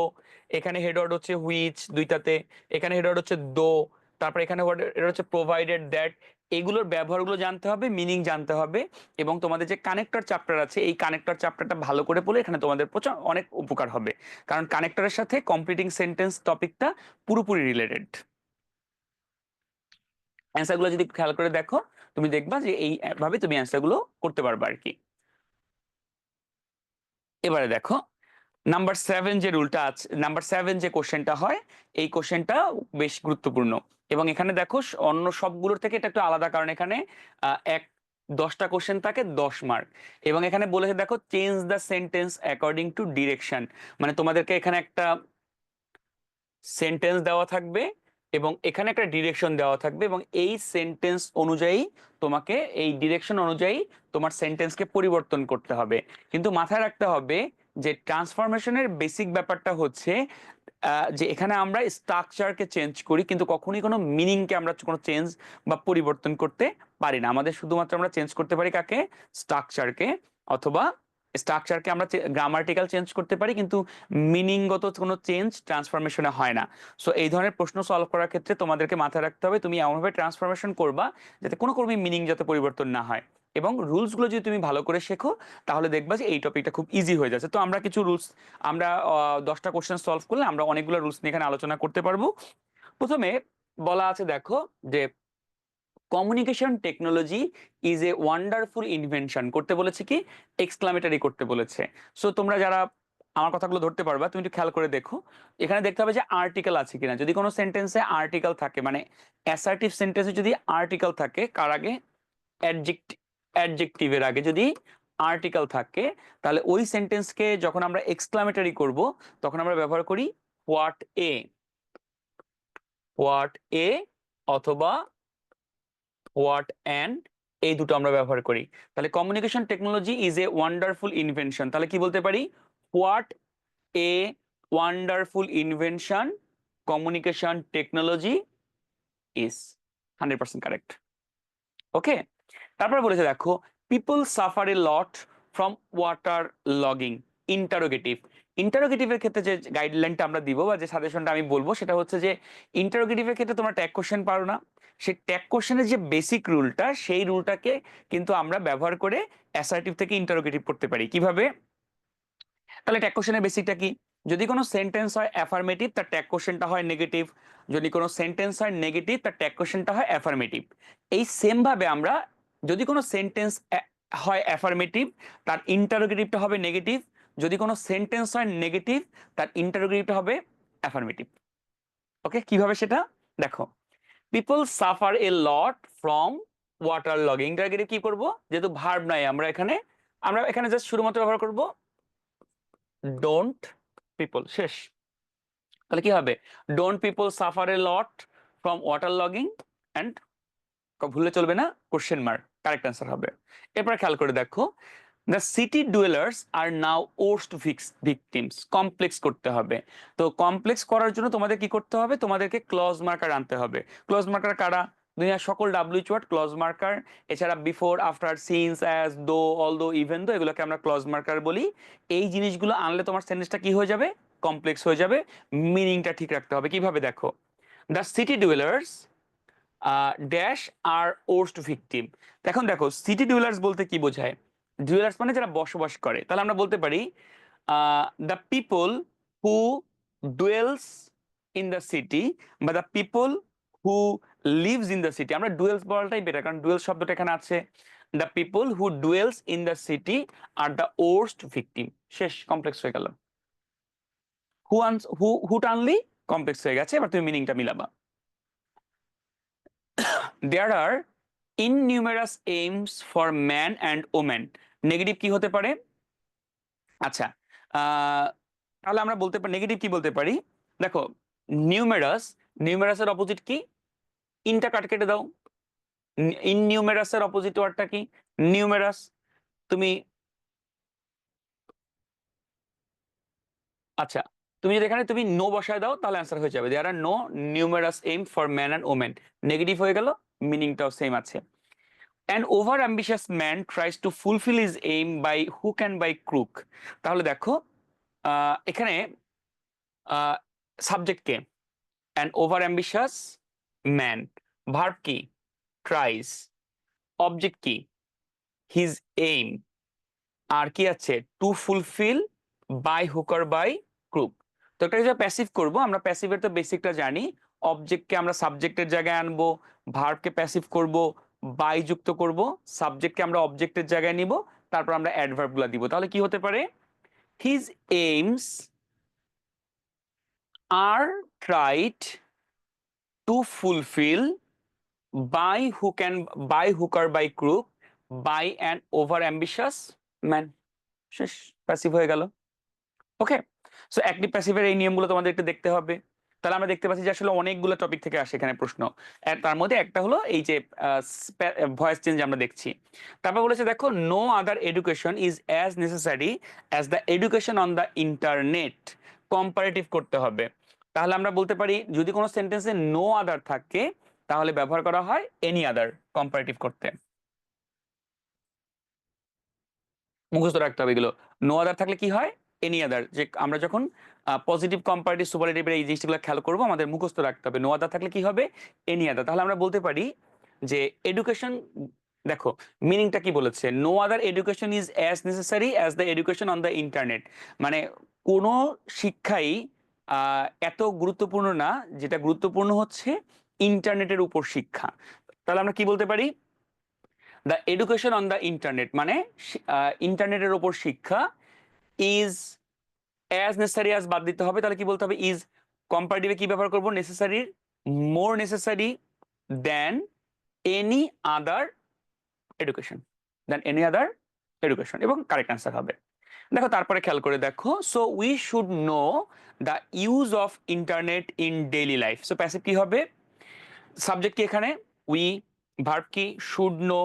এখানে হেডওয়ার্ড হচ্ছে হুইচ দুইটাতে, এখানে হেডওয়ার্ড হচ্ছে দো, তারপর এখানে এটা হচ্ছে প্রোভাইডেড দ্যাট, এগুলোর ব্যবহারগুলো জানতে হবে, মিনিং জানতে হবে। এবং তোমাদের যে কানেক্টর চ্যাপ্টার আছে, এই কানেক্টর চ্যাপ্টারটা ভালো করে পড়লে এখানে তোমাদের প্রচুর অনেক উপকার হবে, কারণ কানেক্টরের সাথে কমপ্লিটিং সেন্টেন্স টপিকটা পুরোপুরি রিলেটেড। অ্যান্সারগুলো যদি খেয়াল করে দেখো, তুমি দেখবা যে এই ভাবে তুমি অ্যান্সারগুলো করতে পারবে আর কি। এবারে দেখো নাম্বার 7 যে রুলটা আছে, নাম্বার 7 যে কোশ্চেনটা হয়, এই কোশ্চেনটা বেশ গুরুত্বপূর্ণ। এবং এখানে দেখো অন্য সবগুলোর থেকে এটা একটু আলাদা, কারণ এখানে 10টা কোশ্চেন থাকে 10 মার্ক। এবং এখানে বলেছে দেখো change the sentence according to direction, মানে তোমাদেরকে এখানে একটা সেন্টেন্স দেওয়া থাকবে এবং এখানে একটা ডিরেকশন দেওয়া থাকবে, এবং এই সেন্টেন্স অনুযায়ী তোমাকে, এই ডিরেকশন অনুযায়ী তোমার সেন্টেন্সকে পরিবর্তন করতে হবে। কিন্তু মাথায় রাখতে হবে যে ট্রান্সফরমেশনের বেসিক ব্যাপারটা হচ্ছে যে এখানে আমরা স্ট্রাকচারকে চেঞ্জ করি, কিন্তু কখনোই কোনো মিনিংকে আমরা কোনো চেঞ্জ বা পরিবর্তন করতে পারি না। আমাদের শুধুমাত্র আমরা চেঞ্জ করতে পারি কাকে, স্ট্রাকচারকে, অথবা স্ট্রাকচারকে আমরা গ্রামাটিক্যাল চেঞ্জ করতে পারি, কিন্তু মিনিংগত কোনো চেঞ্জ ট্রান্সফরমেশনে হয় না। সো এই ধরনের প্রশ্ন সলভ করার ক্ষেত্রে তোমাদেরকে মাথায় রাখতে হবে তুমি এমনভাবে ট্রান্সফরমেশন করবা যাতে কোনো মিনিং যাতে পরিবর্তন না হয়। এবং রুলসগুলো যদি তুমি ভালো করে শেখো তাহলে দেখবা যে এই টপিকটা খুব ইজি হয়ে যাচ্ছে। তো আমরা কিছু রুলস, আমরা 10টা কোশ্চেন সলভ করলে আমরা অনেকগুলো রুলস নিয়ে এখানে আলোচনা করতে পারবো। প্রথমে বলা আছে দেখো যে communication technology is a wonderful invention করতে বলেছে, কি এক্সক্লামেটারি করতে বলেছে। সো তোমরা যারা আমার কথাগুলো ধরতে পারবা তুমি একটু খেয়াল করে দেখো, এখানে দেখতে হবে যে আর্টিকেল আছে কিনা। যদি কোনো সেন্টেন্সে আর্টিকেল থাকে, মানে অ্যাসার্টিভ সেন্টেন্সে যদি আর্টিকেল থাকে, কার আগে? অ্যাডজেক্টিভের আগে যদি আর্টিকেল থাকে, তাহলে ওই সেন্টেন্সকে যখন আমরা এক্সক্লামেটারি করব তখন আমরা ব্যবহার করি হোয়াট এ, হোয়াট এ অথবা হোয়াট অ্যান্ড, এই দুটো আমরা ব্যবহার করি। তাহলে communication technology is a wonderful invention, তাহলে কি বলতে পারি? What a wonderful invention communication technology is, 100% correct. Okay, তারপর বলেছে দেখো people suffer a lot from water logging. Interrogative, ইন্টারোগেটিভের ক্ষেত্রে যে গাইডলাইনটা আমরা দিব বা যে সাজেশনটা আমি বলবো সেটা হচ্ছে যে ইন্টারোগেটিভের ক্ষেত্রে তোমরা ট্যাগ কোশ্চেন পারো না, সেই ট্যাগ কোশ্চেনের যে বেসিক রুলটা সেই রুলটাকে কিন্তু আমরা ব্যবহার করে অ্যাসার্টিভ থেকে ইন্টারোগেটিভ করতে পারি। কিভাবে? তাহলে ট্যাগ কোশ্চেনের বেসিকটা কি? যদি কোনো সেন্টেন্স হয় অ্যাফার্মেটিভ তার ট্যাগ কোশ্চেনটা হয় নেগেটিভ, যদি কোনো সেন্টেন্স হয় নেগেটিভ তার ট্যাগ কোশ্চেনটা হয় অ্যাফার্মেটিভ। এই সেম ভাবে আমরা যদি কোনো সেন্টেন্স হয় অ্যাফার্মেটিভ তার ইন্টারোগেটিভটা হবে নেগেটিভ, যদি কোনো সেন্টেন্স হয় নেগেটিভ তার ইন্টারোগেটিভটা হবে অ্যাফার্মেটিভ। ওকে, কিভাবে সেটা দেখো, people suffer a lot from water logging, interrogative কি করব? যেহেতু ভার্ব নাই আমরা এখানে জাস্ট শুধুমাত্র ব্যবহার করব ডোন্ট পিপল, শেষ। তাহলে কি হবে? Don't people suffer a lot from water logging and, ভুলে চলবে না, কোশ্চেন মার্ক, কারেক্ট অ্যান্সার হবে। এরপর খেয়াল করে দেখো the city dwellers are now worst victims, complex করতে হবে। তো কমপ্লেক্স করার জন্য তোমাদের কি করতে হবে? তোমাদেরকে ক্লজ মার্কার আনতে হবে। ক্লজ মার্কার কারা? দুনিয়ার সকল ডাব্লিউএইচ ওয়ার্ড ক্লজ মার্কার, এছাড়া বিফোর, আফটার, সিন্স, অ্যাজ, দো, অল দো, ইভেন দো, এগুলোকে আমরা ক্লজ মার্কার বলি। এই জিনিসগুলো আনলে তোমার সেন্টেন্সটা কি হয়ে যাবে? কমপ্লেক্স হয়ে যাবে। মিনিংটা ঠিক রাখতে হবে। কিভাবে দেখো, the city dwellers dash are worst victim. এখন দেখো সিটি ডুয়েলার্স বলতে কি বোঝায়? ডুয়েলার্স মানে যারা বসবাস করে। তাহলে আমরা বলতে পারি the people who dwells in the city বা the people who lives in the city. আমরা ডুয়েলস বলাটাই বেটার, কারণ ডুয়েলস শব্দটা এখানে আছে। The people who dwells in the city are the worst victim, শেষ, কমপ্লেক্স হয়ে গেল। হু টানলি কমপ্লেক্স হয়ে গেছে। এবার তুমি মিনিংটা মিলাবা। There are innumerous aims for man and woman, negative কি হতে পারে? আচ্ছা, তাহলে আমরা বলতে পারি নেগেটিভ কি বলতে পারি? দেখো নিউমেরাস, নিউমেরাসের অপোজিট কি? ইনটা কাট কেটে দাও। ইননিউমেরাসের অপোজিট ওয়ার্ডটা কি? নিউমেরাস। তুমি আচ্ছা, তুমি যদি এখানে তুমি নো বসায় দাও তাহলে অ্যান্সার হয়ে যাবে। There are no numerous aim for man and women, negative হয়ে গেল, মিনিংটাও সেম আছে। An over ambitious man tries to fulfill his aim by hook and by crook, তাহলে দেখো এখানে সাবজেক্ট কে? an over ambitious man, verb কি? tries, অবজেক্ট কি? his aim, আর কি আছে? টু ফুলফিল বাই হুক আর বাই ক্রুক। তো একটা যে প্যাসিভ করবো, আমরা প্যাসিভের তো বেসিকটা জানি, অবজেক্টকে আমরা সাবজেক্টের জায়গায় আনবো, ভার্বকে প্যাসিভ করব, বাই যুক্ত করব, সাবজেক্টকে আমরা অবজেক্টের জায়গায় নিব, তারপর আমরা অ্যাডভার্ব গুলা দিব। তাহলে কি হতে পারে? His aims are tried to fulfil by hook আর by crook by an over ambitious man, শেষ, প্যাসিভ হয়ে গেল। ওকে, সো অ্যাক্টিভ প্যাসিভের এই নিয়মগুলো তোমাদের একটু দেখতে হবে। তাহলে আমরা দেখতে পাচ্ছি যে আসলে অনেকগুলো টপিক থেকে আসে এখানে প্রশ্ন। তার মধ্যে একটা হলো এই যে ভয়েস চেঞ্জ আমরা দেখছি। তারপর বলেছে দেখো no other education is as necessary as the education on the internet, comparative করতে হবে। তাহলে আমরা বলতে পারি যদি কোনো সেন্টেন্সে নো আদার থাকে তাহলে ব্যবহার করা হয় এনি আদার, কম্পারেটিভ করতে। মুখস্থ রাখতে হবে এগুলো। নো আদার থাকলে কি হয়? Any other. যে আমরা যখন পজিটিভ, কম্পারেটিভ, সুপারলেটিভের এই জিনিসগুলো খেয়াল করবো আমাদের মুখস্থ রাখতে হবে। নো আদার থাকলে কি হবে? Any other. তাহলে আমরা বলতে পারি যে এডুকেশন দেখো মিনিংটা কি বলেছে, no other education is as necessary as the education on the internet. মানে কোনো শিক্ষাই এত গুরুত্বপূর্ণ না, যেটা গুরুত্বপূর্ণ হচ্ছে ইন্টারনেটের উপর শিক্ষা। তাহলে আমরা কি বলতে পারি, the education on the internet মানে ইন্টারনেটের উপর শিক্ষা ইজ অ্যাজ নেসেসারি, অ্যাজ বাদ দিতে হবে, তাহলে কি বলতে হবে, ইজ কম্পারেটিভে কি ব্যবহার করবো, নেসেসারির more necessary than any other education, than any other education, এবং কারেক্ট অ্যান্সার হবে। দেখো তারপরে খেয়াল করে দেখো, so we should know the use of internet in daily life. So passive কি হবে, সাবজেক্ট কি এখানে উই, ভার্ব কি শুড নো,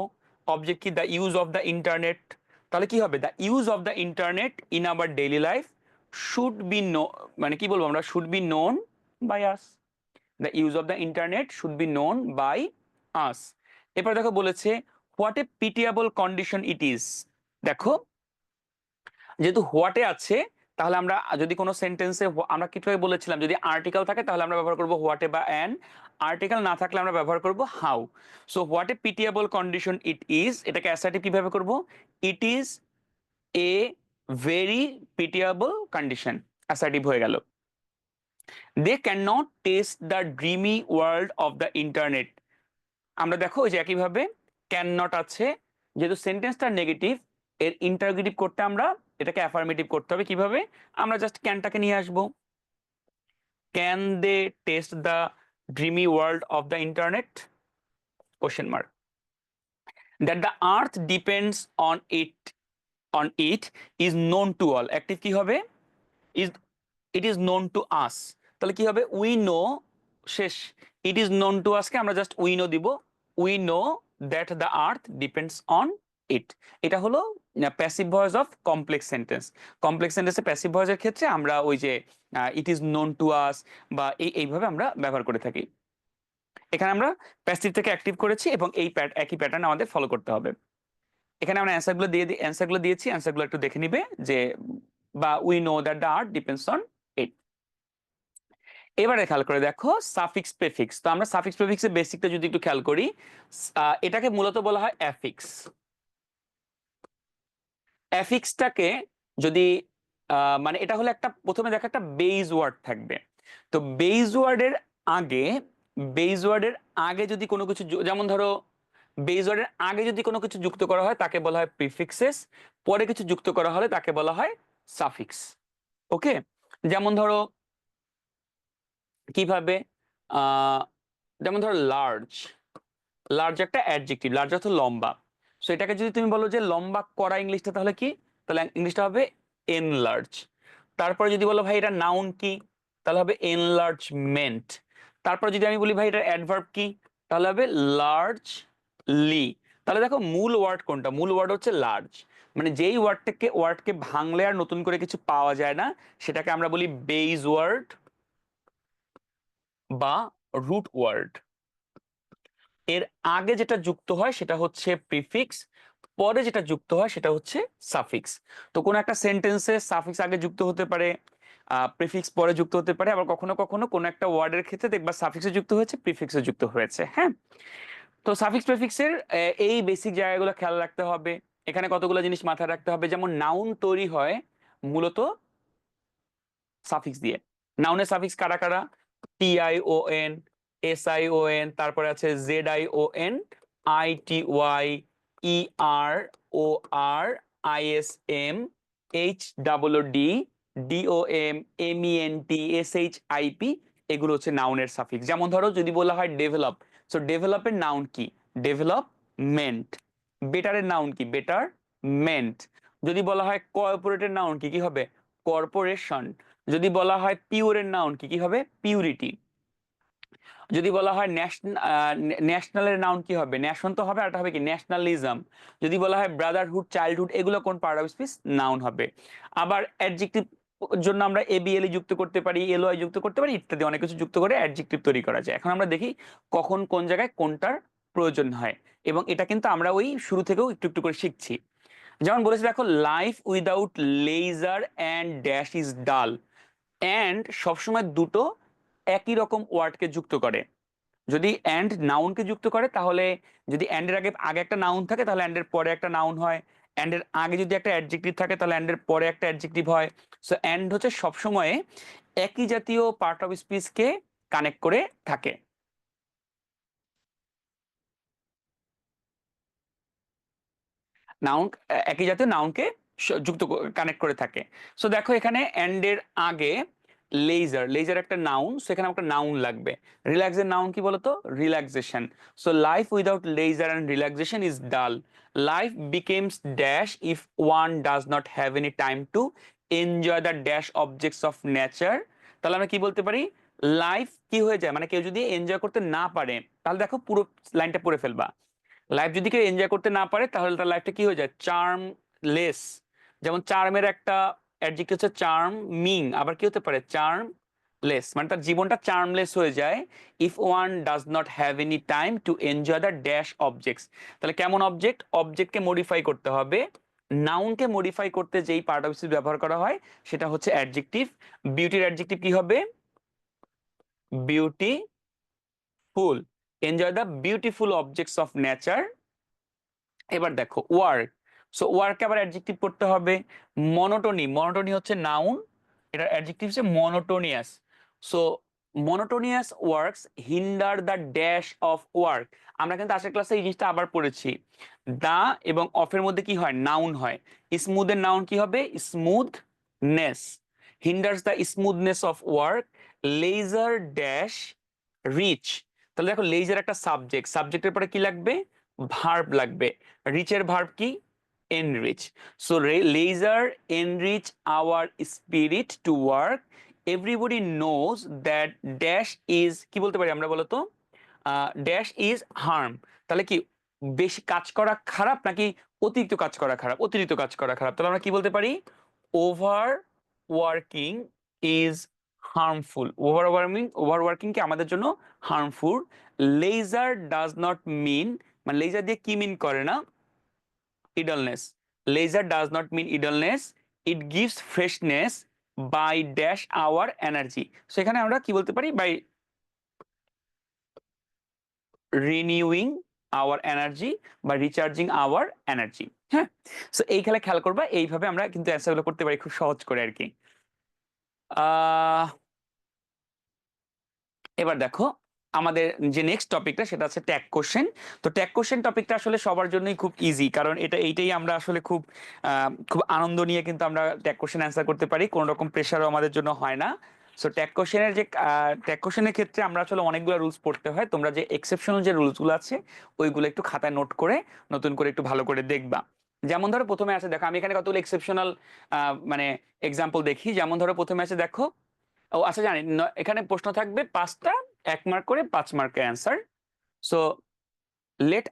অবজেক্ট কি the use of the internet, তাহলে কি হবে, the use of the internet in our daily life should be know, মানে কি বলবো আমরা, should be known by us. The use of the internet should be known by us. এরপর দেখো বলেছে what a pitiable condition it is. দেখো যেহেতু হোয়াটে আছে, তাহলে আমরা যদি কোনো সেন্টেন্সে, আমরা কিভাবে বলেছিলাম, যদি আর্টিকেল থাকে তাহলে আমরা ব্যবহার করবো হোয়াটে বা অ্যান, আর্টিকেল না থাকলে আমরা ব্যবহার করব how. So what a pitiable condition it is, এটাকে অ্যাসার্টিভ কিভাবে করব, it is a very pitiable condition, assertive হয়ে গেল। They can not taste the dreamy world of the internet. আমরা দেখো ওই যে একইভাবে ক্যান নট আছে, যেহেতু সেন্টেন্সটা নেগেটিভ, এর ইন্টারোগেটিভ করতে আমরা এটাকে অ্যাফার্মেটিভ করতে হবে। কিভাবে, আমরা জাস্ট ক্যানটাকে নিয়ে আসবো, can they taste the dreamy world of the internet, question mark. That the earth depends on it is known to all, active কি হবে, is, it is known to us, তাহলে কি হবে, উই নো, শেষ, ইট ইজ নোন টু আসকে আমরা জাস্ট উই নো দিব, we know that the earth depends on it. এটা হলো passive voice of complex sentence. Complex সেন্টেন্সে প্যাসিভ ভয়েসের ক্ষেত্রে আমরা ওই যে ইট ইজ নোন টু আস বা এইভাবে আমরা ব্যবহার করে থাকি। এখানে আমরা প্যাসিভ থেকে অ্যাক্টিভ করেছি এবং এই একই প্যাটার্ন আমাদের ফলো করতে হবে। এখানে আমরা অ্যান্সারগুলো দিয়েছি, অ্যান্সারগুলো একটু দেখে নিবে, যে বা we know that the earth depends on ইট। এবারে খেয়াল করে দেখো সাফিক্স প্রেফিক্স। তো আমরা সাফিক্স প্রেফিক্সের বেসিকটা যদি একটু খেয়াল করি, এটাকে মূলত বলা হয় অ্যাফিক্স। অ্যাফিক্সটাকে যদি মানে এটা হলো একটা, প্রথমে দেখো একটা বেইজ ওয়ার্ড থাকবে। তো বেইজ ওয়ার্ডের আগে, বেইজ ওয়ার্ডের আগে যদি কোনো কিছু, যেমন ধরো বেইজ ওয়ার্ডের আগে যদি কোনো কিছু যুক্ত করা হয় তাকে বলা হয় প্রিফিক্সেস, পরে কিছু যুক্ত করা হলে তাকে বলা হয় সাফিক্স। ওকে, যেমন ধরো কিভাবে, যেমন ধরো লার্জ, লার্জ একটা অ্যাডজেক্টিভ, লার্জ অর্থ লম্বা। সো এটাকে যদি তুমি বলো যে লম্বা করা, ইংলিশটা তাহলে কি, তাহলে ইংলিশটা হবে এনলার্জ। তারপরে যদি বলো ভাই এটা নাউন কি, তাহলে হবে এনলার্জমেন্ট। তারপর যদি আমি বলি ভাই এটা অ্যাডভার্ব কি, তাহলে হবে লার্জলি। তাহলে দেখো মূল ওয়ার্ড কোনটা, মূল ওয়ার্ড হচ্ছে লার্জ। মানে যেই ওয়ার্ডকে ভাঙলে আর নতুন করে কিছু পাওয়া যায় না, সেটাকে আমরা বলি বেইজ ওয়ার্ড বা রুট ওয়ার্ড। এর আগে যেটা যুক্ত হয় সেটা হচ্ছে প্রিফিক্স, পরে যেটা যুক্ত হয় সেটা হচ্ছে সাফিক্স। তো কোন একটা সেন্টেন্সে সাফিক্স আগে যুক্ত হতে পারে, প্রিফিক্স পরে যুক্ত হতে পারে, আবার কখনো কখনো কোন একটা ওয়ার্ডের ক্ষেত্রে দেখবা সাফিক্সে যুক্ত হয়েছে, প্রিফিক্সে যুক্ত হয়েছে। হ্যাঁ, তো সাফিক্স প্রিফিক্সের এই বেসিক জায়গাগুলো খেয়াল রাখতে হবে। এখানে কতগুলো জিনিস মাথায় রাখতে হবে, যেমন নাউন তৈরি হয় মূলত সাফিক্স দিয়ে। নাউনের সাফিক্স কারা কারা, TION, SION, তারপরে আছে ZION, ITY, EROR, ISM, HOOD, DOM, MENT, SHIP, এগুলো হচ্ছে নাউনের সাফিক্স। যেমন ধরো যদি বলা হয় ডেভেলপ, সো ডেভেলপের নাউন কি, ডেভেলপমেন্ট। বেটারের নাউন কি, বেটারমেন্ট। যদি বলা হয় কর্পোরেটের নাউন কি, কি হবে, কর্পোরেশন। যদি বলা হয় পিওরের নাউন কি, কি হবে, পিউরিটি। যদি বলা হয় ন্যাশনালের নাউন কি হবে, ন্যাশন তো হবে, আর এটা হবে কি, ন্যাশনালিজম। যদি বলা হয় ব্রাদারহুড, চাইল্ডহুড, এগুলো কোন পার্ট অফ স্পিচ, নাউন হবে। আবার অ্যাডজেক্টিভ জন্য আমরা ABLE যুক্ত করতে পারি, LOI যুক্ত করতে পারি, ইত্যাদি অনেক কিছু যুক্ত করে অ্যাডজেক্টিভ তৈরি করা যায়। এখন আমরা দেখি কখন কোন জায়গায় কোনটার প্রয়োজন হয়, এবং এটা কিন্তু আমরা ওই শুরু থেকেও একটু একটু করে শিখছি। যেমন বলেছে দেখো, life without leisure and dash is dull. And সবসময় দুটো একই রকম ওয়ার্ডকে যুক্ত করে। যদি অ্যান্ড নাউনকে যুক্ত করে তাহলে, যদি অ্যান্ডের আগে আগে একটা নাউন থাকে তাহলে অ্যান্ডের পরে একটা নাউন হয়, অ্যান্ডের আগে যদি একটা অ্যাডজেক্টিভ থাকে তাহলে অ্যান্ডের পরে একটা অ্যাডজেক্টিভ হয়। সো অ্যান্ড হচ্ছে সবসময় একই জাতীয় পার্ট অফ স্পিচকে কানেক্ট করে থাকে। নাউন, একই জাতীয় নাউনকে যুক্ত কানেক্ট করে থাকে। সো দেখো এখানে এন্ড এর আগে লেজার, লেজার একটা নাউন, সেখানে একটা নাউন লাগবে। রিল্যাক্সের নাউন কি বলতো? Relaxation. So life without leisure and relaxation is dull. Life becomes dash if one does not have any time to enjoy the dash objects of nature. তাহলে আমরা কি বলতে পারি? লাইফ কি হয়ে যায়, মানে কেউ যদি এনজয় করতে না পারে, তাহলে দেখো পুরো লাইনটা পড়ে ফেলবা। লাইফ যদি কেউ এনজয় করতে না পারে তাহলে তার লাইফটা কি হয়ে যায়? চার্মলেস। যেমন চার্মের একটা অ্যাডজেক্টিভ হচ্ছে চার্মিং, আবার কি হতে পারে? চার্মলেস, মানে তার জীবনটা চার্মলেস হয়ে যায় if one does not have any time to enjoy the dash objects. তাহলে কেমন অবজেক্ট? অবজেক্টকে মডিফাই করতে হবে। নাউনকে মডিফাই করতে যেই পার্ট অফ স্পিচ ব্যবহার করা হয় সেটা হচ্ছে অ্যাডজেক্টিভ। বিউটির অ্যাডজেক্টিভ কি হবে? Beautiful. Enjoy the beautiful objects of nature. এবার দেখো ওয়ার্ক। সো ওয়ার্ককে আবার অ্যাডজেক্টিভ করতে হবে। মনোটোনি, মনোটোনি হচ্ছে নাউন, এটা অ্যাডজেক্টিভ হচ্ছে monotonous. So monotonous works hinder the dash of work. আমরা কিন্তু আজকের ক্লাসে এই জিনিসটা আবার পড়েছি। দা এবং অফের মধ্যে কি হয়? নাউন হয়। স্মুথের নাউন কি হবে? Smoothness. Hinders the smoothness of work. Leisure dash rich. তাহলে দেখো লেজার একটা সাবজেক্ট, সাবজেক্টের পরে কি লাগবে? ভার্ব লাগবে। রিচের ভার্ব কি? Enrich. So leisure enrich our spirit to work. Everybody knows that dash is, কি বলতে পারি আমরা বলতো? Dash is harm. তাহলে কি বেশি কাজ করা খারাপ নাকি অতিরিক্ত কাজ করা খারাপ? অতিরিক্ত কাজ করা খারাপ। তাহলে আমরা কি বলতে পারি? Over working is harmful. Over working কি আমাদের জন্য harmful. Leisure does not mean, মানে লেজার দিয়ে কি মিন করে না? Idleness. Leisure does not mean idleness. It gives freshness by dash our energy. সেখানে আমরা কি বলতে পারি? বাই রিনিউইং আওয়ার এনার্জি বা রিচার্জিং আওয়ার এনার্জি। হ্যাঁ, সো এই খেয়াল করবা, এইভাবে আমরা কিন্তু অ্যান্সারগুলো করতে পারি খুব সহজ করে আর কি। এবার দেখো আমাদের যে নেক্সট টপিকটা সেটা হচ্ছে ট্যাগ কোশ্চেন। তো ট্যাগ কোশ্চেন টপিকটা আসলে সবার জন্যই খুব ইজি, কারণ এইটাই আমরা আসলে খুব খুব আনন্দ নিয়ে কিন্তু আমরা ট্যাগ কোশ্চেন অ্যান্সার করতে পারি, কোনো রকম প্রেশারও আমাদের জন্য হয় না। সো ট্যাগ কোশ্চেনের ক্ষেত্রে আমরা আসলে অনেকগুলো রুলস পড়তে হয়। তোমরা যে এক্সেপশনাল যে রুলসগুলো আছে ওইগুলো একটু খাতায় নোট করে নতুন করে একটু ভালো করে দেখবা। যেমন ধরো প্রথমে আছে, দেখো আমি এখানে কতগুলো এক্সেপশনাল মানে এক্সাম্পল দেখি। যেমন ধরো প্রথমে আছে দেখো, ও আচ্ছা জানি, এখানে প্রশ্ন থাকবে 5টা, 1 মার্ক করে, 5 মার্কের answer. So let,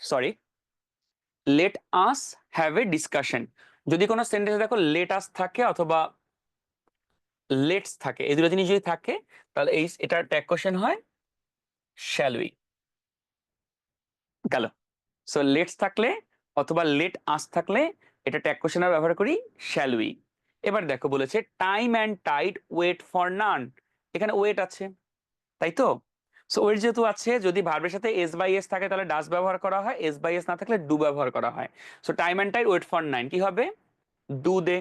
sorry, let us have a discussion. যদি কোনো সেন্টেন্সে দেখো লেট আস থাকে অথবা লেটস থাকে, এই দুটো জিনিস যদি থাকে তাহলে এটা ট্যাগ কোশ্চেন হয় শ্যাল উই। গেল। সো লেটস থাকলে অথবা লেট আস থাকলে এটা ট্যাগ কোশ্চেনের ব্যবহার করি শ্যাল উই। এবার দেখো বলেছে time and tide wait for none. এখানে ওয়েট আছে, তাই তো? সো ওয়েট যেহেতু আছে, যদি ভার্বের সাথে এস বাই এস থাকে তাহলে ডাস ব্যবহার করা হয়, এস বাই এস না থাকলে ডু ব্যবহার করা হয়। So time and tide wait for none কি হবে? Do they.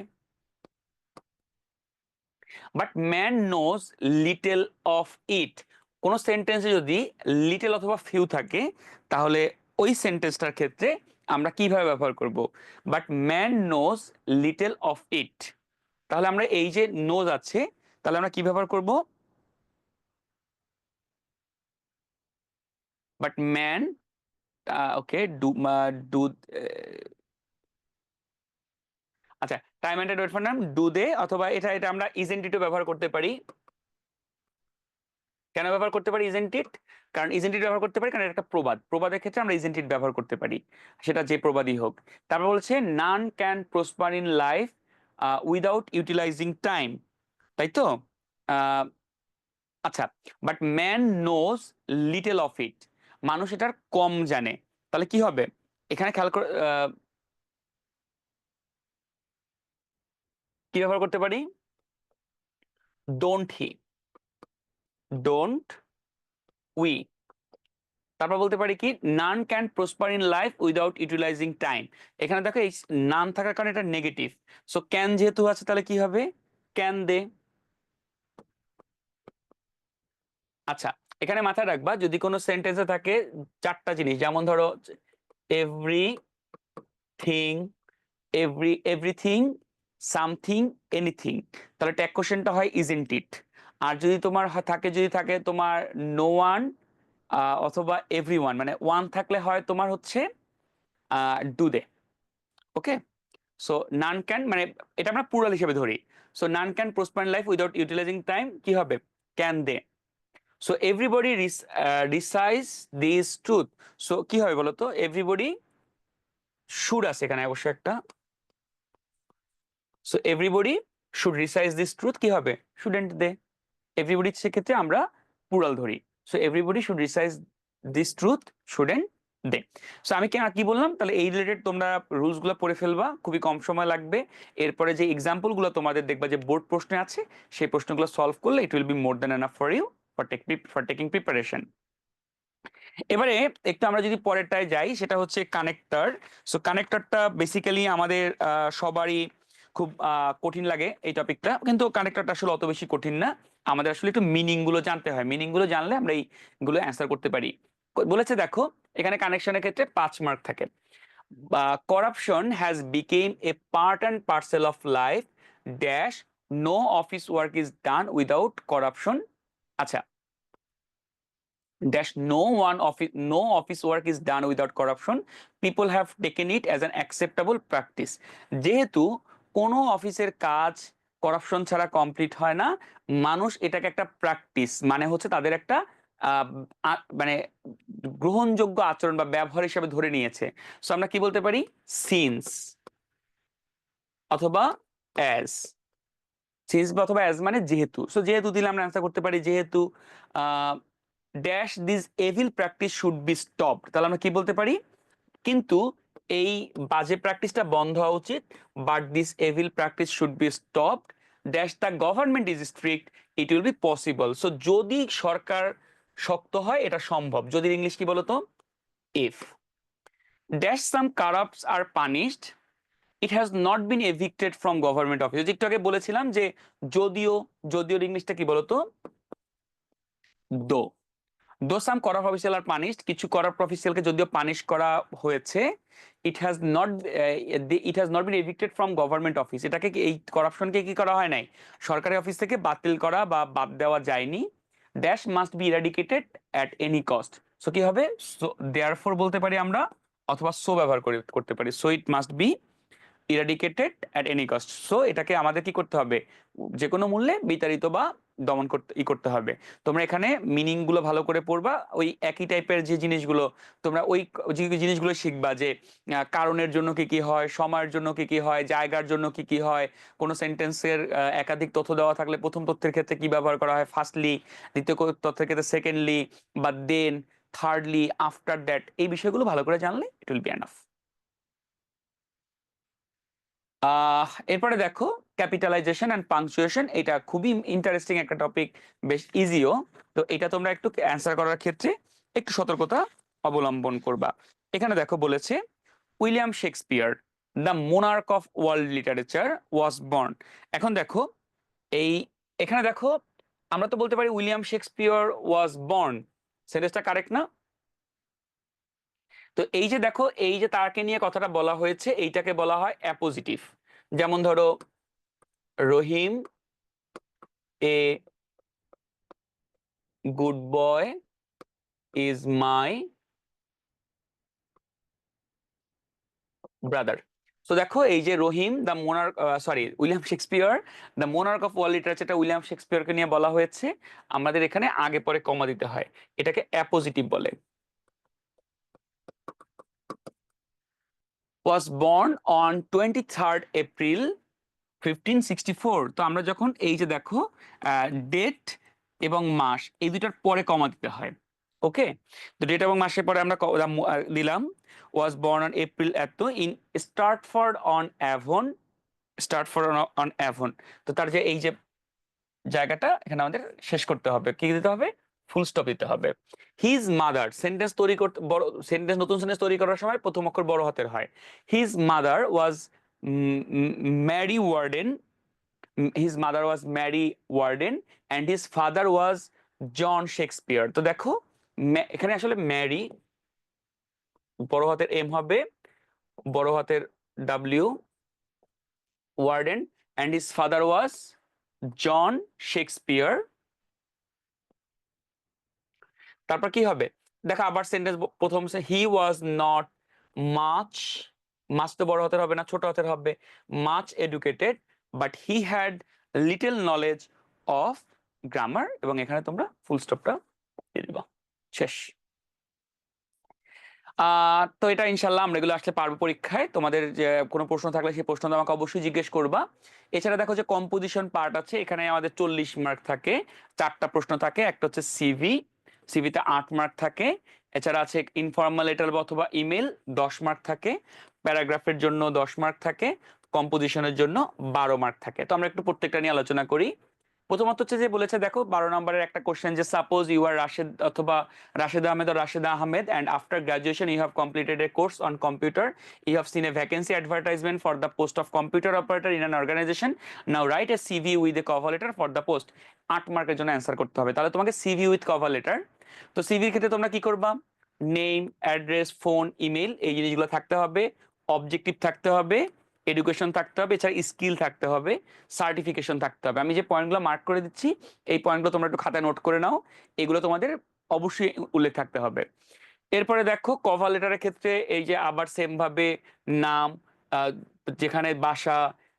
But man knows little of it. কোন সেন্টেন্সে যদি লিটল অথবা ফিউ থাকে তাহলে ওই সেন্টেন্সটার ক্ষেত্রে আমরা কিভাবে ব্যবহার করব? But man knows little of it. তাহলে আমরা এই যে নোজ আছে, তাহলে আমরা কি ব্যবহার করব? But man, okay, do, do, আচ্ছা, টাইম এন্ড ওয়েট ফর নাম ডু দে, অথবা এটা এটা আমরা ইজেন্ট ইটও ব্যবহার করতে পারি। কেন ব্যবহার করতে পারি ইজেন্ট ইট? কারণ ইজেন্ট ইট ব্যবহার করতে পারি কারণ এটা একটা প্রবাদ, প্রবাদের ক্ষেত্রে আমরা ইজেন্ট ইট ব্যবহার করতে পারি, সেটা যে প্রবাদই হোক। তারপর বলছে none can prosper in life without utilising time, তাই তো? আহ, আচ্ছা, but man knows little of it. মানুষ এটার কম জানে। তাহলে কি হবে? এখানে খেয়াল করে কি ব্যবহার করতে পারি? Don't he, don't we. তারপর বলতে পারি কি, নান can prosper in life without utilising time. এখানে দেখো এই নান থাকার কারণে এটা নেগেটিভ, সো ক্যান যেহেতু আছে তাহলে কি হবে, ক্যান দে। আচ্ছা, এখানে মাথায় রাখবা যদি কোনো সেন্টেন্সে থাকে চারটা জিনিস, যেমন ধরো every thing, everything, something, anything, তাহলে ট্যাগ কোশ্চেনটা হয় ইজন্ট ইট। আর যদি তোমার থাকে, যদি থাকে তোমার নো ওয়ান অথবা এভরিওয়ান, মানে ওয়ান থাকলে হয় তোমার হচ্ছে do they. Okay, so none can, মানে এটা আমরা প্লুরাল হিসেবে ধরি। So none can prosper in life without utilising time, কি হবে, can they. So everybody realise this truth, so কি হবে বলতো, এভরিবডি শুড আছে এখানে অবশ্যই একটা, so everybody should realise this truth, কি হবে, শুডেন্ট দে। এভরিবডি সেক্ষেত্রে আমরা প্লুরাল ধরি, so everybody should realise this truth, shouldn't they. So আমি কি বললাম, তাহলে এই রিলেটেড তোমরা রুলস গুলো পড়ে ফেলবা, খুবই কম সময় লাগবে। এরপরে যে এক্সাম্পল গুলো তোমাদের দেখবা যে বোর্ড প্রশ্নে আছে, সেই প্রশ্নগুলো সলভ করলে it will be more than enough for you for taking preparation. এবারে একটু আমরা যদি পরেরটায় যাই, সেটা হচ্ছে কানেক্টর। সো কানেক্টরটা বেসিক্যালি আমাদের সবারই খুব কঠিন লাগে এই টপিকটা, কিন্তু কানেক্টরটা আসলে অত বেশি কঠিন না। আমাদের আসলে একটু মিনিং গুলো জানতে হয়, মিনিং গুলো জানলে আমরা এইগুলো অ্যান্সার করতে পারি। বলেছে দেখো, এখানে কানেকশনের ক্ষেত্রে 5 মার্ক থাকে। Corruption has become a part and parcel of life dash, no office work is done without corruption. আচ্ছা, dash, no office work is done without corruption, people have taken it as an acceptable practice। যেহেতু কোনো অফিসের কাজ করাপশন ছাড়া কমপ্লিট হয় না, মানুষ এটাকে একটা প্র্যাকটিস, মানে হচ্ছে তাদের একটা মানে গ্রহণযোগ্য আচরণ বা ব্যবহার হিসেবে ধরে নিয়েছে। সো আমরা কি বলতে পারি, সিন্স অথবা অ্যাজ। সিন্স বা অথবা অ্যাজ মানে যেহেতু, সো যেহেতু দিলে আমরা অ্যান্সার করতে পারি যেহেতু dash this evil practice should be stopped, তাহলে আমরা কি বলতে পারি, কিন্তু এই বাজে প্র্যাকটিসটা বন্ধ হওয়া উচিত, but this evil practice should be stopped dash the government is strict it will be possible. So যদি সরকার শক্ত হয় এটা সম্ভব, যদি ইংলিশ কি বলতো, if dash some corrupts are punished it has not been evicted from government office. একটু আগে বলেছিলাম যে যদিও, যদিও ইংলিশটা কি বলতো, though. Though some corrupt official are punished, কিছু করাপ্ট অফিসিয়ালকে যদিও পানিশ করা হয়েছে, it has not been evicted from government office, এটাকে এই করাপশনকে কি করা হয় নাই, সরকারি অফিস থেকে বাতিল করা বা বাদ দেওয়া যায়নি। Dash must be eradicated at any cost, so কি হবে, সো দেয়ারফর বলতে পারি আমরা, অথবা সো ব্যবহার করতে পারি, so it must be eradicated at any cost. So এটাকে আমাদের কি করতে হবে, যে কোনো মূল্যে বিতাড়িত বা দমন করতে হবে। তোমরা এখানে মিনিং গুলো ভালো করে পড়বা, ওই একই টাইপের যে জিনিসগুলো তোমরা ওই যে জিনিসগুলো শিখবা, যে কারণের জন্য কি কি হয়, সময়ের জন্য কি কি হয়, জায়গার জন্য কি কি হয়, কোন সেন্টেন্সের একাধিক তথ্য দেওয়া থাকলে প্রথম তথ্যের ক্ষেত্রে কি ব্যবহার করা হয় ফার্স্টলি, দ্বিতীয় তথ্যের ক্ষেত্রে সেকেন্ডলি, বা দেন, থার্ডলি, আফটার দ্যাট, এই বিষয়গুলো ভালো করে জানলে ইট উইল বি এনাফ। এরপরে দেখো ক্যাপিটালাইজেশন অ্যান্ড পাংচুয়েশন, এটা খুবই ইন্টারেস্টিং একটা টপিক, বেশ ইজিও। তো এটা তোমরা একটু অ্যান্সার করার ক্ষেত্রে একটু সতর্কতা অবলম্বন করবা। এখানে দেখো বলেছে William Shakespeare the monarch of world literature was born. এখন দেখো এই, এখানে দেখো আমরা তো বলতে পারি উইলিয়াম শেক্সপিয়ার ওয়াজ বর্ন, সেন্টেন্সটা কারেক্ট না? তো এই যে দেখো, এই যে তাকে নিয়ে কথাটা বলা হয়েছে, এইটাকে বলা হয় অ্যাপোজিটিভ। যেমন ধরো Rahim a good boy is my brother. তো দেখো এই যে Rahim the monarch, sorry William Shakespeare the monarch of world লিটারেচারটা উইলিয়াম শেক্সপিয়ারকে নিয়ে বলা হয়েছে, আমাদের এখানে আগে পরে কমা দিতে হয়, এটাকে অ্যাপোজিটিভ বলে। Was born on 23rd April 1564। তো আমরা যখন এই যে দেখো ডেট এবং মাস এই দুটার পরে কমা দিতে হয়। ওকে, তো ডেট এবং মাসের পরে আমরা দিলাম ওয়াজ বর্ন অন এপ্রিল এত in Stratford on Avon, Stratford on Avon. তো তার যে এই যে জায়গাটা এখানে আমাদের শেষ করতে হবে, কি দিতে হবে, ফুল স্টপ দিতে হবে। হিজ মাদার, সেন্টেন্স তৈরি করতে বড় সেন্টেন্স, নতুন সেন্টেন্স তৈরি করার সময় প্রথম অক্ষর বড় হাতের হয়। His mother was Mary Warden, his mother was Mary Warden and his father was John Shakespeare. তো দেখো এখানে আসলে ম্যারি বড় হাতের এম হবে, বড় হাতের W, Warden and his father was John Shakespeare. তারপর কি হবে দেখো, আবার সেন্টেন্স প্রথম he was not much, much তো বড় হাতের হবে না, ছোট হাতের হবে, much educated but he had little knowledge of grammar, এবং এখানে তোমরা ফুল স্টপটা দিয়ে দিবা, শেষ। তো এটা ইনশাল্লাহ আমরা এগুলো আসলে পারবো পরীক্ষায়। তোমাদের যে কোনো প্রশ্ন থাকলে সেই প্রশ্ন আমাকে অবশ্যই জিজ্ঞেস করবা। এছাড়া দেখো যে কম্পোজিশন পার্ট আছে, এখানে আমাদের 40 মার্ক থাকে, 4টা প্রশ্ন থাকে। একটা হচ্ছে সিভি, সিভিতে 8 মার্ক থাকে। এছাড়া আছে ইনফর্মাল লেটার অথবা ইমেল, 10 মার্ক থাকে। প্যারাগ্রাফের জন্য 10 মার্ক থাকে, কম্পোজিশনের জন্য 12 মার্ক থাকে। তো আমরা একটু প্রত্যেকটা নিয়ে আলোচনা করি। প্রথমত হচ্ছে যে বলেছে দেখো 12 নম্বরের একটা কোশ্চেন, যে সাপোজ ইউ আর রাশেদ অথবা Rashed Ahmed or Rasheda Ahmed and after graduation you have completed a course on computer, you have seen a vacancy advertisement for the post of computer operator in an organization, now write a CV with a cover letter for the post। 8 মার্কের জন্য অ্যান্সার করতে হবে। তাহলে তোমাকে সিভি উইথ কভার লেটার। তো সিভির ক্ষেত্রে তোমরা কি করবা, নেম, অ্যাড্রেস, ফোন, ইমেল, এই জিনিসগুলো থাকতে হবে, অবজেক্টিভ থাকতে হবে, এডুকেশন থাকতে হবে, এছাড়া স্কিল থাকতে হবে, সার্টিফিকেশন থাকতে হবে। আমি যে পয়েন্টগুলো মার্ক করে দিচ্ছি এই পয়েন্টগুলো তোমরা একটু খাতায় নোট করে নাও, এগুলো তোমাদের অবশ্যই উল্লেখ থাকতে হবে। এরপরে দেখো কভার লেটারের ক্ষেত্রে এই যে আবার সেম ভাবে নাম, যেখানে বাসা,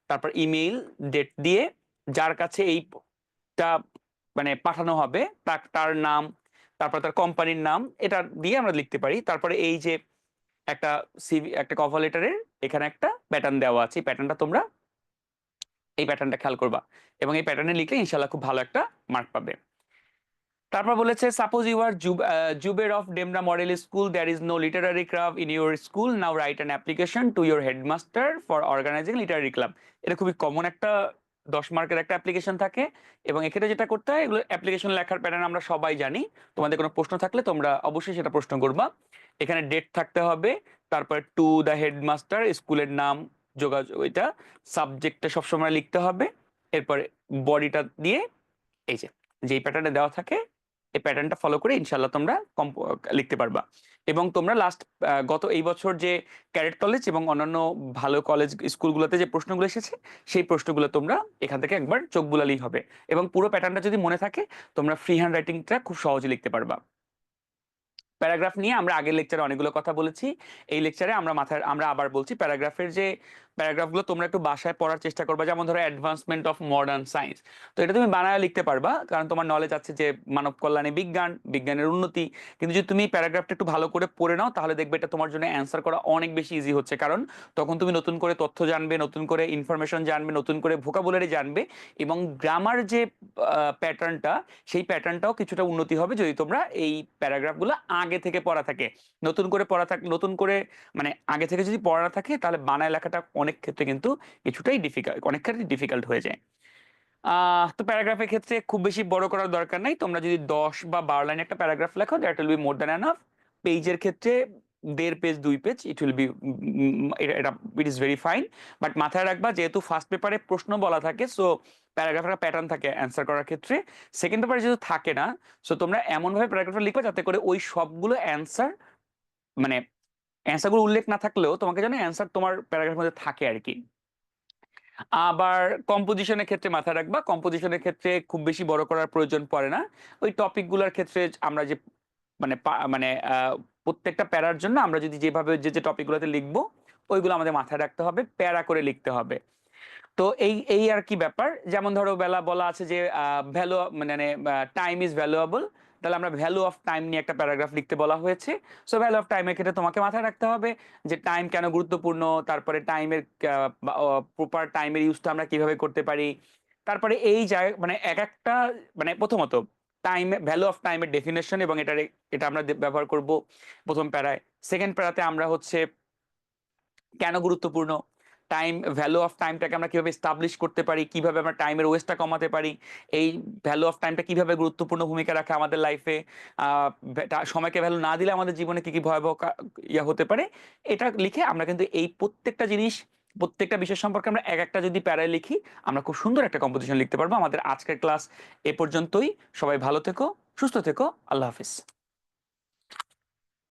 তারপর ইমেইল, ডেট দিয়ে যার কাছে এইটা মানে পাঠানো হবে তার নাম, তারপর তার কোম্পানির নাম, এটা দিয়ে আমরা লিখতে পারি। তারপরে এই যে একটা সিভি, একটা কভার লেটারের এখানে একটা প্যাটার্ন দেওয়া আছে, এই প্যাটার্নটা তোমরা এই প্যাটার্নটা খেয়াল করবা, এবং এই প্যাটার্নে লিখলে ইনশাল্লাহ খুব ভালো একটা মার্ক পাবে। তারপর বলেছে suppose you are Zuber of Demra model school, there is no literary club in your school, now write an application to your headmaster for organising literary club. এটা খুবই কমন একটা 10 মার্কের একটা অ্যাপ্লিকেশন থাকে, এবং এক্ষেত্রে যেটা করতে হয়, এগুলো অ্যাপ্লিকেশন লেখার প্যাটার্ন আমরা সবাই জানি। তোমাদের কোনো প্রশ্ন থাকলে তোমরা অবশ্যই সেটা প্রশ্ন করবা। এখানে ডেট থাকতে হবে, তারপরে টু দ্য হেডমাস্টার, স্কুলের নাম, যোগাযোগ, এটা সাবজেক্টটা সবসময় লিখতে হবে। এরপরে বডিটা দিয়ে এই যে যেই প্যাটার্নে দেওয়া থাকে এই প্যাটার্নটা ফলো করে ইনশাল্লাহ তোমরা লিখতে পারবা। এবং তোমরা গত এই বছর যে ক্যাডেট কলেজ এবং অন্যান্য ভালো কলেজ স্কুলগুলোতে যে প্রশ্নগুলো এসেছে সেই প্রশ্নগুলো তোমরা এখান থেকে একবার চোখ বুলালেই হবে, এবং পুরো প্যাটার্নটা যদি মনে থাকে তোমরা ফ্রি হ্যান্ড রাইটিংটা খুব সহজে লিখতে পারবা। প্যারাগ্রাফ নিয়ে আমরা আগের লেকচারে অনেকগুলো কথা বলেছি, এই লেকচারে আমরা আবার বলছি প্যারাগ্রাফের যে প্যারাগ্রাফগুলো তোমরা একটু বাসায় পড়ার চেষ্টা করবা। যেমন ধরো অ্যাডভান্সমেন্ট অফ মডার্ন সায়েন্স, তো এটা তুমি বানায় লিখতে পারবা, কারণ তোমার নলেজ আছে যে মানব কল্যাণে বিজ্ঞান, বিজ্ঞানের উন্নতি। কিন্তু যদি তুমি প্যারাগ্রাফটা একটু ভালো করে পড়ে নাও তাহলে দেখবে এটা তোমার জন্য অ্যান্সার করা অনেক বেশি ইজি হচ্ছে, কারণ তখন তুমি নতুন করে তথ্য জানবে, নতুন করে ইনফরমেশন জানবে, নতুন করে ভোকাবুলারি জানবে, এবং গ্রামার যে প্যাটার্নটা সেই প্যাটার্নটাও কিছুটা উন্নতি হবে যদি তোমরা এই প্যারাগ্রাফগুলো আগে থেকে পড়া থাকে। নতুন করে পড়া থাকে, নতুন করে মানে আগে থেকে যদি পড়া থাকে তাহলে বানায় লেখাটা অনেক ক্ষেত্রে কিন্তু কিছুটাই ডিফিকাল্ট, অনেক ক্ষেত্রে ডিফিকাল্ট হয়ে যায়। তো প্যারাগ্রাফের ক্ষেত্রে খুব বেশি বড় করার দরকার নাই, তোমরা যদি 10 বা 12 লাইন একটা প্যারাগ্রাফ লেখো that will be more than enough. পেজের ক্ষেত্রে 1.5 page 2 page it will be, এটা it is very fine. But মাথায় রাখবা যেহেতু ফার্স্ট পেপারে প্রশ্ন বলা থাকে, সো প্যারাগ্রাফের প্যাটার্ন থাকে অ্যান্সার করার ক্ষেত্রে, সেকেন্ড পেপারে যেহেতু থাকে না, সো তোমরা এমনভাবে প্যারাগ্রাফটা লিখবে যাতে করে ওই সবগুলো অ্যান্সার, মানে অ্যান্সারগুলো উল্লেখ না থাকলেও তোমাকে যেন অ্যান্সার তোমার প্যারাগ্রাফের মধ্যে থাকে আর কি। আবার কম্পোজিশনের ক্ষেত্রে মাথায় রাখবা, কম্পোজিশনের ক্ষেত্রে খুব বেশি বড় করার প্রয়োজন পড়ে না। ওই টপিকগুলোর ক্ষেত্রে আমরা যে মানে মানে প্রত্যেকটা প্যারার জন্য আমরা যদি যেভাবে যে যে টপিকগুলোতে লিখবো ওইগুলো আমাদের মাথায় রাখতে হবে, প্যারা করে লিখতে হবে। তো এই এই আর কি ব্যাপার। যেমন ধরো বেলা বলা আছে যে ভ্যালু, মানে টাইম ইজ ভ্যালুয়েবল, তাহলে আমরা ভ্যালু অফ টাইম নিয়ে একটা প্যারাগ্রাফ লিখতে বলা হয়েছে। সো ভ্যালু অফ টাইমের ক্ষেত্রে তোমাকে মাথায় রাখতে হবে যে টাইম কেন গুরুত্বপূর্ণ, তারপরে টাইমের প্রপার টাইমের ইউজটা আমরা কিভাবে করতে পারি। তারপরে এই জায়গা মানে এক একটা, মানে প্রথমত টাইম, ভ্যালু অফ টাইমের ডেফিনেশন, এবং এটা আমরা ব্যবহার করব প্রথম প্যারায়। সেকেন্ড প্যারাতে আমরা হচ্ছে কেন গুরুত্বপূর্ণ, টাইম, ভ্যালু অফ টাইমটাকে আমরা কিভাবে এস্টাবলিশ করতে পারি, কিভাবে আমরা টাইমের ওয়েস্টটা কমাতে পারি, এই ভ্যালু অফ টাইমটা কিভাবে গুরুত্বপূর্ণ ভূমিকা রাখে আমাদের লাইফে, সময়কে ভ্যালু না দিলে আমাদের জীবনে কি কি ভয়াবহ হতে পারে, এটা লিখে আমরা কিন্তু এই প্রত্যেকটা জিনিস, প্রত্যেকটা বিষয় সম্পর্কে আমরা এক একটা যদি প্যারায় লিখি, আমরা খুব সুন্দর একটা কম্পোজিশন লিখতে পারবো। আমাদের আজকের ক্লাস এ পর্যন্তই। সবাই ভালো থেকো, সুস্থ থেকো, আল্লাহ হাফিজ।